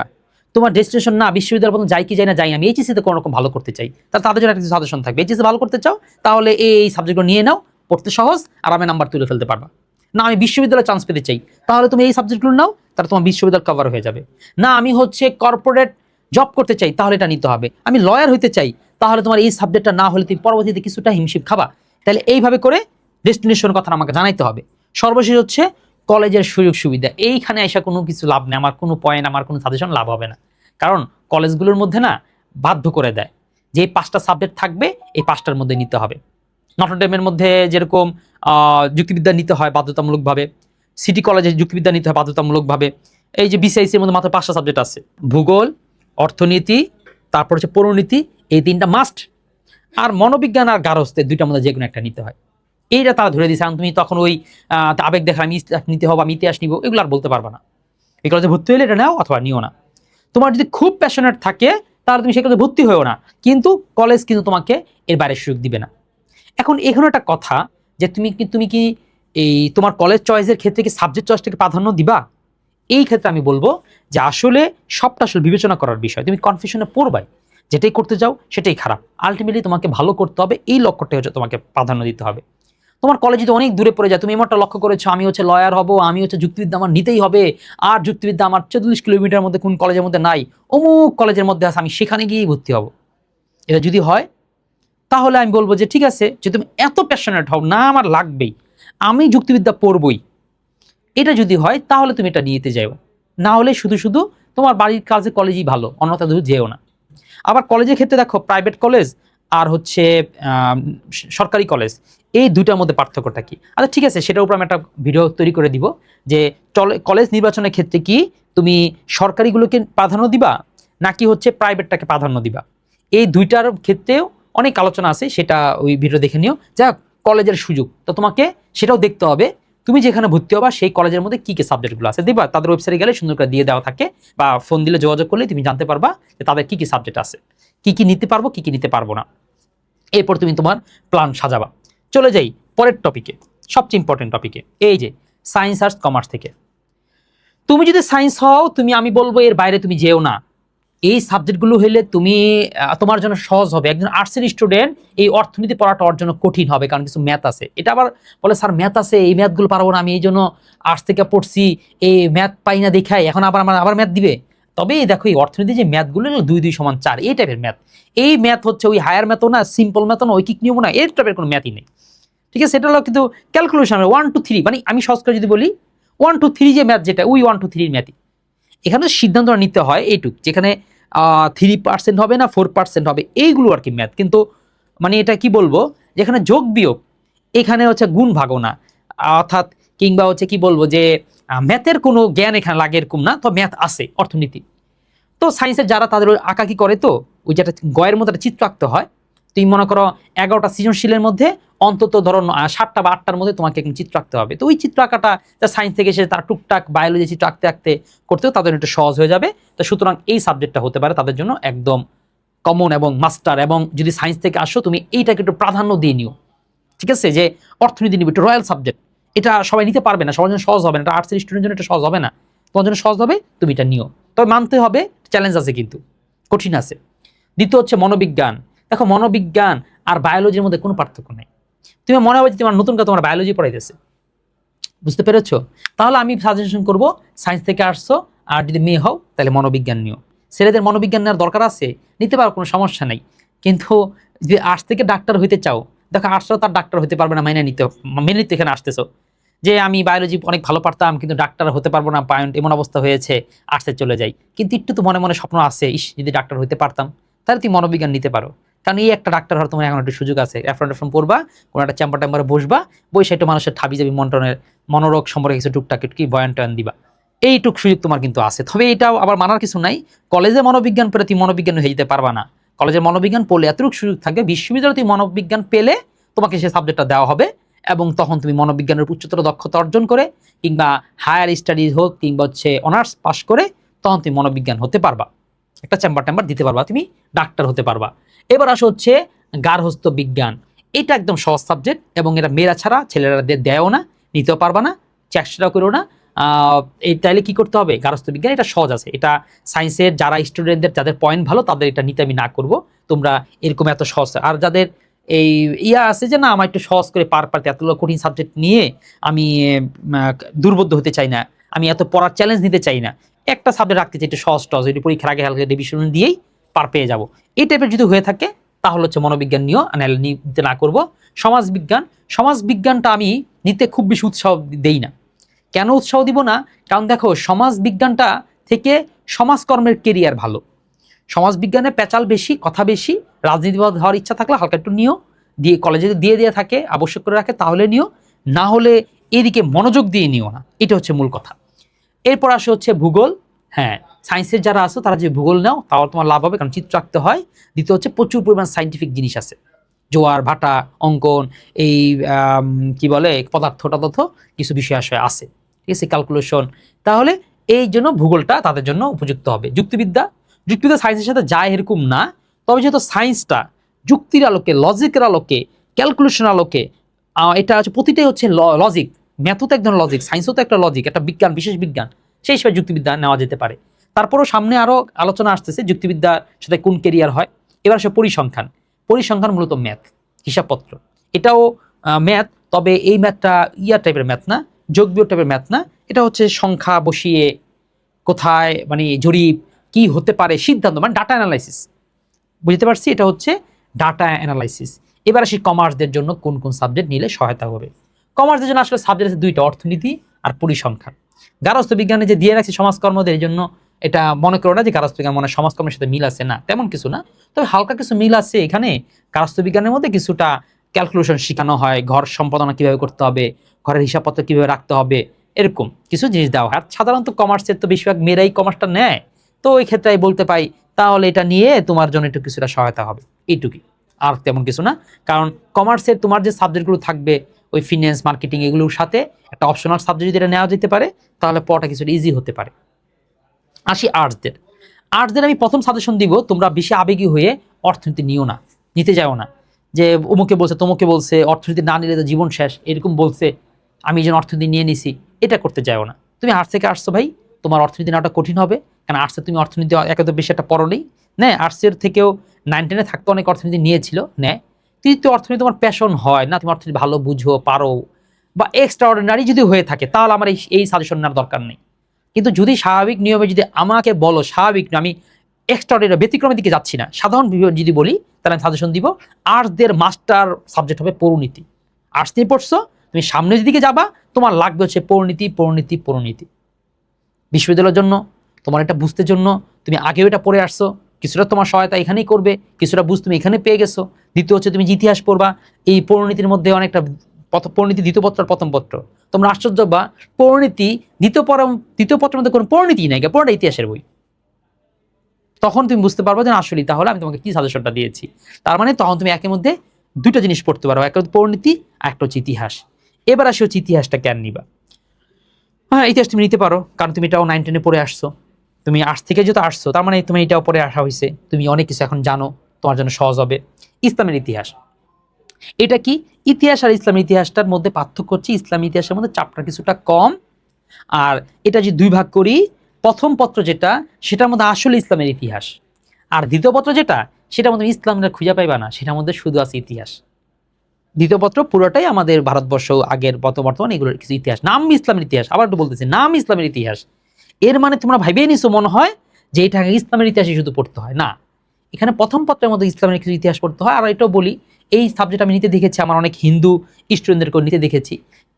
তোমার ডেস্টিনেশন না বিশ্ববিদ্যালয় পর্যন্ত যাই কি যাই না যাই আমি এইচএসসিতে কোনো রকম ভালো করতে চাই, তাহলে তাদের জন্য একটা কিছু সাজেশন থাকবে। এইচএসসি ভালো করতে চাও তাহলে এই সাবজেক্টগুলো নিয়ে নাও, পড়তে সহজ, আরামে নাম্বার তুলে ফেলতে পারবা। না আমি বিশ্ববিদ্যালয়ে চান্স পেতে চাই তাহলে তুমি এই সাবজেক্টগুলো নাও, তাহলে তোমার বিশ্ববিদ্যালয় কভার হয়ে যাবে। না আমি হচ্ছে কর্পোরেট জব করতে চাই তাহলে এটা নিতে হবে, আমি লয়ার হইতে চাই তাহলে তোমার এই সাবজেক্টটা না হলে তুমি পরবর্তীতে কিছুটা হিমশিম খাবা। তাহলে এইভাবে করে ডেস্টিনেশন কথা আমাকে জানাইতে হবে। সর্বশেষ হচ্ছে কলেজের সুযোগ সুবিধা, এইখানে এসে কোনো কিছু লাভ নেই, আমার কোনো পয়েন্ট আমার কোনো সাজেশন লাভ হবে না, কারণ কলেজগুলোর মধ্যে না বাধ্য করে দেয় যে এই 5টা সাবজেক্ট থাকবে এই 5টার মধ্যে নিতে হবে। নটরডেমের মধ্যে যেরকম যুক্তিবিদ্যা নিতে হয় বাধ্যতামূলকভাবে, সিটি কলেজে যুক্তিবিদ্যা নিতে হয় বাধ্যতামূলকভাবে, এই যে বিসিআইসি এর মধ্যে মাত্র 5টা সাবজেক্ট আছে, ভূগোল, অর্থনীতি, তারপর হচ্ছে পৌরনীতি, এই 3টা মাস্ট, আর মনোবিজ্ঞান আর গার্হস্থ্যের 2টার মধ্যে যে কোনো একটা নিতে হয়। এইটা তারা ধরে দিয়েছে, তুমি তখন ওই আবেগ দেখা আমি নিতে হবে আমি ইতিহাস নিব এগুলো আর বলতে পারবা না। এই কলেজে ভর্তি হলে এটা নাও অথবা নিও না। তোমার যদি খুব প্যাশনেট থাকে তাহলে তুমি সেখানে ভর্তি হয়েও না, কিন্তু কলেজ কিন্তু তোমাকে এর বাইরে সুযোগ দিবে না। এখন এখানে একটা কথা যে তুমি কি এই তোমার কলেজ চয়েসের ক্ষেত্রে কি সাবজেক্ট চয়েসটাকে প্রাধান্য দিবা। এই ক্ষেত্রে আমি বলবো যে আসলে সবটা আসলে বিবেচনা করার বিষয়, তুমি কনফিউশনে পড়বাই, যেটাই করতে যাও সেটাই খারাপ, আলটিমেটলি তোমাকে ভালো করতে হবে এই লক্ষ্যটাই হচ্ছে তোমাকে প্রাধান্য দিতে হবে। তোমার কলেজ যদি অনেক দূরে পড়ে যায়, তুমি এমনটা লক্ষ্য করেছো আমি হচ্ছে লয়ার হব, আমি হচ্ছে যুক্তিবিদ্যা আমার নিতেই হবে, আর যুক্তিবিদ্যা আমার 44 কিলোমিটার মধ্যে কোন কলেজের মধ্যে নাই, অমুক কলেজের মধ্যে আছে, আমি সেখানে গিয়েই ভর্তি হব, এটা যদি হয় তাহলে আমি বলবো যে ঠিক আছে, যে তুমি এত প্যাশনেট হও না আমার লাগবেই, আমি যুক্তিবিদ্যা পড়বই, এটা যদি হয় তাহলে তুমি এটা নিতে যাও। না হলে শুধু শুধু তোমার বাড়ির কাছে কলেজই ভালো, অন্যথা দূর যেও না। আবার কলেজের ক্ষেত্রে দেখো, প্রাইভেট কলেজ আর হচ্ছে সরকারি কলেজ, এই দুইটার মধ্যে পার্থক্যটা কি? আচ্ছা ঠিক আছে, সেটার উপর আমি একটা ভিডিও তৈরি করে দিব যে কলেজ নির্বাচনের ক্ষেত্রে কি তুমি সরকারিগুলোকে প্রাধান্য দিবা নাকি হচ্ছে প্রাইভেটটাকে প্রাধান্য দিবা। এই দুইটার ক্ষেত্রেও অনেক আলোচনা আছে, সেটা ওই ভিডিও দেখে নিও। যাক, কলেজের সুযোগ তো তোমাকে সেটাও দেখতে হবে, তুমি যেখানে ভর্তি হবা সেই কলেজের মধ্যে কি কি সাবজেক্টগুলো আছে দিবা, তাদের ওয়েবসাইটে গেলে সুন্দর করে দিয়ে দেওয়া থাকে, বা ফোন দিলে যোগাযোগ করলে তুমি জানতে পারবা যে তাদের কি কি সাবজেক্ট আছে, কি কি নিতে পারবো কি কি নিতে পারবো না। এরপর তুমি তোমার প্ল্যান সাজাবা। চলে যাই পরের টপিকে, সবচেয়ে ইম্পর্টেন্ট টপিকে, এই যে সায়েন্স আর্টস কমার্স থেকে। তুমি যদি সায়েন্স হও, আমি বলবো এর বাইরে তুমি যেও না। এই সাবজেক্টগুলো হলে তুমি তোমার জন্য সহজ হবে। একজন আর্টসের স্টুডেন্ট এই অর্থনীতি পড়াটা ওর জন্য কঠিন হবে, কারণ কিছু ম্যাথ আছে। এটা আবার বলে স্যার ম্যাথ আছে, এই ম্যাথগুলো পারবো না, আমি এই জন্য আর্টস থেকে পড়ছি, এই ম্যাথ পাই না দেখাই, এখন আবার ম্যাথ দিবে। তবে দেখো, এই অর্থনীতি যে ম্যাথগুলো 2 2 = 4 এই টাইপের ম্যাথ। এই ম্যাথ হচ্ছে ওই হায়ার ম্যাথও না, সিম্পল ম্যাথও না, ঐকিক নিয়মও না, এর টাইপের কোনো ম্যাথই নেই। ঠিক আছে, এটা হলো কিন্তু ক্যালকুলেশন 1 2 3, মানে আমি সহজ করে যদি বলি 1 2 3 যে ম্যাথ, যেটা ওই 1 2 3 ম্যাথই। এখানে সিদ্ধান্ত নিতে হয় এইটুক, যেখানে 3% হবে না 4% হবে, এইগুলো আর কি ম্যাথ। কিন্তু মানে এটা কি বলবো, যেখানে যোগ বিয়োগ, এখানে হচ্ছে গুণ ভাগও না, অর্থাৎ কিংবা হচ্ছে কি বলবো যে ম্যাথের কোনো জ্ঞান এখানে লাগে এরকম না। তো ম্যাথ আছে অর্থনীতি। তো সায়েন্সের যারা তাদের ওই আঁকা কি করে, তো ওই যেটা গয়ের মধ্যে একটা চিত্র আঁকতে হয়। তুমি মনে করো 11টা সৃজনশীলের মধ্যে অন্তত ধরো 7টা বা 8টার মধ্যে তোমাকে একদম চিত্র আঁকতে হবে। তো ওই চিত্র আঁকাটা সায়েন্স থেকে এসে তার টুকটাক বায়োলজি চিত্র আঁকতে আঁকতে করতেও তাদের একটু সহজ হয়ে যাবে। তো সুতরাং এই সাবজেক্টটা হতে পারে তাদের জন্য একদম কমন এবং মাস্টার। এবং যদি সায়েন্স থেকে আসো, তুমি এইটাকে একটু প্রাধান্য দিয়ে নিও। ঠিক আছে, যে অর্থনীতি নিবে, একটু রয়্যাল সাবজেক্ট, এটা সবাই নিতে পারবে না, সবার জন্য সহজ হবে না, এটা আর্টসের স্টুডেন্টের জন্য এটা সহজ হবে না, তোমার জন্য সহজ হবে, তুমি এটা নিও। তবে মানতে হবে চ্যালেঞ্জ আছে, কিন্তু কঠিন আছে। দ্বিতীয় হচ্ছে মনোবিজ্ঞান। দেখো, মনোবিজ্ঞান আর বায়োলজির মধ্যে কোনো পার্থক্য নেই। তুমি মনে হবে যে তোমার নতুন করে তোমার বায়োলজি পড়াইতেছে, বুঝতে পেরেছো? তাহলে আমি সাজেশন করব সায়েন্স থেকে আসছো, আর যদি মেয়ে হও তাহলে মনোবিজ্ঞান নিও। ছেলেদের মনোবিজ্ঞান নেওয়ার দরকার আছে, নিতে পারো, কোনো সমস্যা নেই। কিন্তু যদি আর্টস থেকে ডাক্তার হইতে চাও, দেখো আর্টসও তার ডাক্তার হতে পারবে না, মেনে নিতে এখানে আসতেছো যে আমি বায়োলজি অনেক ভালো পারতাম কিন্তু ডাক্তার হতে পারবো না, পয়েন্ট এমন অবস্থা হয়েছে, আর্টসে চলে যাই। কিন্তু একটু তো মনে মনে স্বপ্ন আছে, ইস যদি ডাক্তার হতে পারতাম, তাহলে তুমি মনোবিজ্ঞান নিতে পারো। কারণ এই একটা ডাক্তার হওয়ার তোমার এখন একটু সুযোগ আছে। রেফারেন্স পড়বা, কোনো একটা চেম্বারে বসবা, বসে একটু মানুষের ঠাবি যাবি মনোরোগ সম্পর্কে কিছু টুকটাক কি বয়ান টয়ান দিবা, এইটুক সুযোগ তোমার কিন্তু আছে। তবে এটাও আবার মানার কিছু নাই, কলেজে মনোবিজ্ঞান পড়ে তুমি মনোবিজ্ঞান হয়ে যেতে পারবা না। কলেজের মনোবিজ্ঞান পড়লে এতটুকু সুযোগ থাকবে, বিশ্ববিদ্যালয়ে তুমি মনোবিজ্ঞান পেলে তোমাকে সেই সাবজেক্টটা দেওয়া হবে, এবং তখন তুমি মনোবিজ্ঞানের উচ্চতর দক্ষতা অর্জন করে কিংবা হায়ার স্টাডিজ হোক কিংবা হচ্ছে অনার্স পাস করে তখন তুমি মনোবিজ্ঞান হতে পারবা, একটা চেম্বার দিতে পারবা, তুমি ডাক্তার হতে পারবা। এবার আসো হচ্ছে গার্হস্থ্য বিজ্ঞান। এটা একদম সহজ সাবজেক্ট, এবং এটা মেয়েরা ছাড়া ছেলেরা দেয়ও না, নিতেও পারবা না, চেষ্টা করো না। এই তাইলে কি করতে হবে, গার্হস্থ্য বিজ্ঞান এটা সহজ আছে। এটা সায়েন্সের যারা স্টুডেন্টদের যাদের পয়েন্ট ভালো তাদের এটা নিতে আমি না করবো, তোমরা এরকম এত সহজ। আর যাদের এই আছে যে না আমার একটু সহজ করে পারতে এতগুলো কঠিন সাবজেক্ট নিয়ে আমি দুর্বোধ্য হতে চাই না, আমি এত পড়ার চ্যালেঞ্জ নিতে চাই না, একটা সাবজেক্ট রাখতে চাই একটু সহজ টস, এটি পরীক্ষার আগে হালকা রিভিশন দিয়েই পার পেয়ে যাব, এই টাইপের যদি হয়ে থাকে তাহলে হচ্ছে মনোবিজ্ঞান নিয়েও নিতে না করবো। সমাজবিজ্ঞানটা আমি নিতে খুব বেশি উৎসাহ দেই না। কেন উৎসাহ দিব না? কারণ দেখো, সমাজবিজ্ঞানটা থেকে সমাজকর্মের কেরিয়ার ভালো। সমাজবিজ্ঞানে পেঁচাল বেশি, কথা বেশি, রাজনীতিবাদ হওয়ার ইচ্ছা থাকলে হালকা একটু নিও, দিয়ে কলেজে দিয়ে থাকে আবশ্যক করে রাখে তাহলে নিও, না হলে এদিকে মনোযোগ দিয়ে নিও না, এটা হচ্ছে মূল কথা। এরপর আসে হচ্ছে ভূগোল। হ্যাঁ, সায়েন্সের যারা আছো তারা যে ভূগোল নাও তাও তোমার লাভ হবে, কারণ চিত্র আঁকতে হয়। দ্বিতীয় হচ্ছে প্রচুর পরিমাণ সাইন্টিফিক জিনিস আছে, জোয়ার ভাটা, অঙ্কন, এই কি বলে পদার্থ টদার্থ কিছু বিষয় আছে, ঠিক আছে, ক্যালকুলেশন। তাহলে এই জন্য ভূগোলটা তাদের জন্য উপযুক্ত হবে। যুক্তিবিদ্যা সায়েন্সের সাথে যায় এরকম না, তবে যেহেতু সায়েন্সটা যুক্তির আলোকে, লজিকের আলোকে, ক্যালকুলেশন আলোকে, এটা হচ্ছে প্রতিটাই হচ্ছে লজিক। ম্যাথও তো একদম লজিক, সায়েন্সও তো একটা লজিক, একটা বিজ্ঞান, বিশেষ বিজ্ঞান, সেই হিসেবে যুক্তিবিদ্যা নেওয়া যেতে পারে। তারপরও সামনে আরো আলোচনা আসতেছে যুক্তিবিদ্যার সাথে কোন কেরিয়ার হয়। এবার আসে পরিসংখ্যান মূলত ম্যাথ, হিসাবপত্র, এটাও ম্যাথ, তবে এই ম্যাথটা টাইপের ম্যাথ না, যোগ বিয়োগ টাইপের ম্যাথ না, এটা হচ্ছে সংখ্যা বসিয়ে কোথায় মানে জরিপ কি হতে পারে সিদ্ধান্ত, মানে ডাটা অ্যানালাইসিস। বুঝতে পারছি, এটা হচ্ছে ডাটা অ্যানালাইসিস। এবার আসি কমার্সদের জন্য কোন কোন সাবজেক্ট নিলে সহায়তা হবে। কমার্সদের জন্য আসলে সাবজেক্ট আছে দুইটা, অর্থনীতি আর পরিসংখ্যান। গার্হস্থ্য বিজ্ঞানে যে দিয়ে রাখছি সমাজকর্মদের জন্য, এটা মনে করো না যে গার্হস্থ্য বিজ্ঞান মানে সমাজকর্মের সাথে মিল আছে, না তেমন কিছু না, তবে হালকা কিছু মিল আছে। এখানে গার্হস্থ্য বিজ্ঞানের মধ্যে কিছুটা ক্যালকুলেশন শেখানো হয়, ঘর সম্পাদনা কিভাবে করতে হবে, ঘরের হিসাবপত্র কিভাবে রাখতে হবে, এরকম কিছু জিনিস দেওয়া হয়। আর সাধারণত কমার্সের তো বেশিরভাগ মেয়েরাই কমার্সটা নেয়, তো ওই ক্ষেত্রে আমি বলতে পাই তাহলে এটা নিয়ে তোমার জন্য একটু কিছুটা সহায়তা হবে, এইটুকুই, আর তেমন কিছু না। কারণ কমার্সের তোমার যে সাবজেক্টগুলো থাকবে ওই ফিন্যান্স, মার্কেটিং, এগুলোর সাথে একটা অপশনাল সাবজেক্ট যদি এটা নেওয়া যেতে পারে তাহলে পড়াটা কিছুটা ইজি হতে পারে। আসি আর্টসদের। আর্টসদের আমি প্রথম সাজেশন দিব, তোমরা বেশি আবেগী হয়ে অর্থনীতি নিও না, নিতে যাও না, যে অমুকে বলছে তমুকে বলছে অর্থনীতি না নিলে তো জীবন শেষ, এরকম বলছে আমি যেন অর্থনীতি নিয়ে নিছি, এটা করতে যাও না। তুমি আর্টস থেকে আসছো ভাই, তোমার অর্থনীতি নেওয়াটা কঠিন হবে, কারণ আর্টসে তুমি অর্থনীতি একেবারে বেশি একটা পড়ো নেই, নেয় আর্টসের থেকেও 9-10 থাকতে অনেক অর্থনীতি নিয়েছিল, নেয় তৃতীয় অর্থনীতি তোমার প্যাশন হয় না, তুমি অর্থনীতি ভালো বুঝো পারো বা এক্সট্রা অর্ডিনারি যদি হয়ে থাকে তাহলে আমার এই সাজেশন নেওয়ার দরকার নেই। কিন্তু যদি স্বাভাবিক নিয়মে যদি আমাকে বলো, স্বাভাবিক আমি এক্সট্রাঅর্ডিনারি ব্যতিক্রমের দিকে যাচ্ছি না, সাধারণ যদি বলি তাহলে আমি সাজেশন দিব আর্টসদের মাস্টার সাবজেক্ট হবে পরিণীতি। আর্টস নিয়ে পড়ছো, তুমি সামনের দিকে যাবা, তোমার লাগবে হচ্ছে পরিণীতি পরিণীতি পরিণীতি। বিশ্ববিদ্যালয়ের জন্য তোমার এটা বুঝতে জন্য তুমি আগেও এটা পড়ে আসছো, কিছুটা তোমার সহায়তা এখানেই করবে, কিছুটা বুঝ তুমি এখানে পেয়ে গেছো। দ্বিতীয় হচ্ছে তুমি যে ইতিহাস পড়বা, এই পরিণীতির মধ্যে অনেকটা পরিণীতি দ্বিতীয় পত্র আর প্রথম পত্র, তোমরা আশ্চর্য বা পরিণীতি দ্বিতীয় পত্রের মধ্যে কোনো পরিণীতি নাই, পুরোটা ইতিহাসের বই। তখন তুমি বুঝতে পারবো যে আসলে তাহলে আমি তোমাকে কি সাজেশনটা দিয়েছি। তার মানে তখন তুমি একের মধ্যে দুটো জিনিস পড়তে পারো, একটা হচ্ছে পরিণীতি আর একটা হচ্ছে ইতিহাস। এবার আসি হচ্ছে ইতিহাসটা কেন নিবা। হ্যাঁ, ইতিহাস তুমি নিতে পারো, কারণ তুমি এটাও 9-10 পড়ে আসছো, তুমি আর্টস থেকে যেহেতু আসছো তার মানে তুমি এটাও পড়ে আসা হয়েছে, তুমি অনেক কিছু এখন জানো, তোমার জন্য সহজ হবে। ইসলামের ইতিহাস, এটা কি ইতিহাস আর ইসলামের ইতিহাসটার মধ্যে পার্থক্য হচ্ছে ইসলামী ইতিহাসের মধ্যে চ্যাপ্টার কিছুটা কম, আর এটা যে দুই ভাগ করি, প্রথম পত্র যেটা সেটার মধ্যে আসলে ইসলামের ইতিহাস, আর দ্বিতীয় পত্র যেটা সেটার মধ্যে ইসলামটা খুঁজে পাইবা না, সেটার মধ্যে শুধু আছে ইতিহাস। দ্বিতীয় পত্র পুরোটাই আমাদের ভারতবর্ষ আগের বর্তমান এগুলোর কিছু ইতিহাস, নাম ইসলামের ইতিহাস, আবার একটু বলতেছি নাম ইসলামের ইতিহাস। এর মানে তোমরা ভাইবেই নিছো মনে হয় যে এটা ইসলামের ইতিহাসই শুধু পড়তে হয়, না, এখানে প্রথম পত্রের মধ্যে ইসলামের কিছু ইতিহাস পড়তে হয়। আর এটাও বলি, এই সাবজেক্ট আমি নিতে দেখেছি, আমার অনেক হিন্দু স্টুডেন্টদেরকেও নিতে দেখেছি,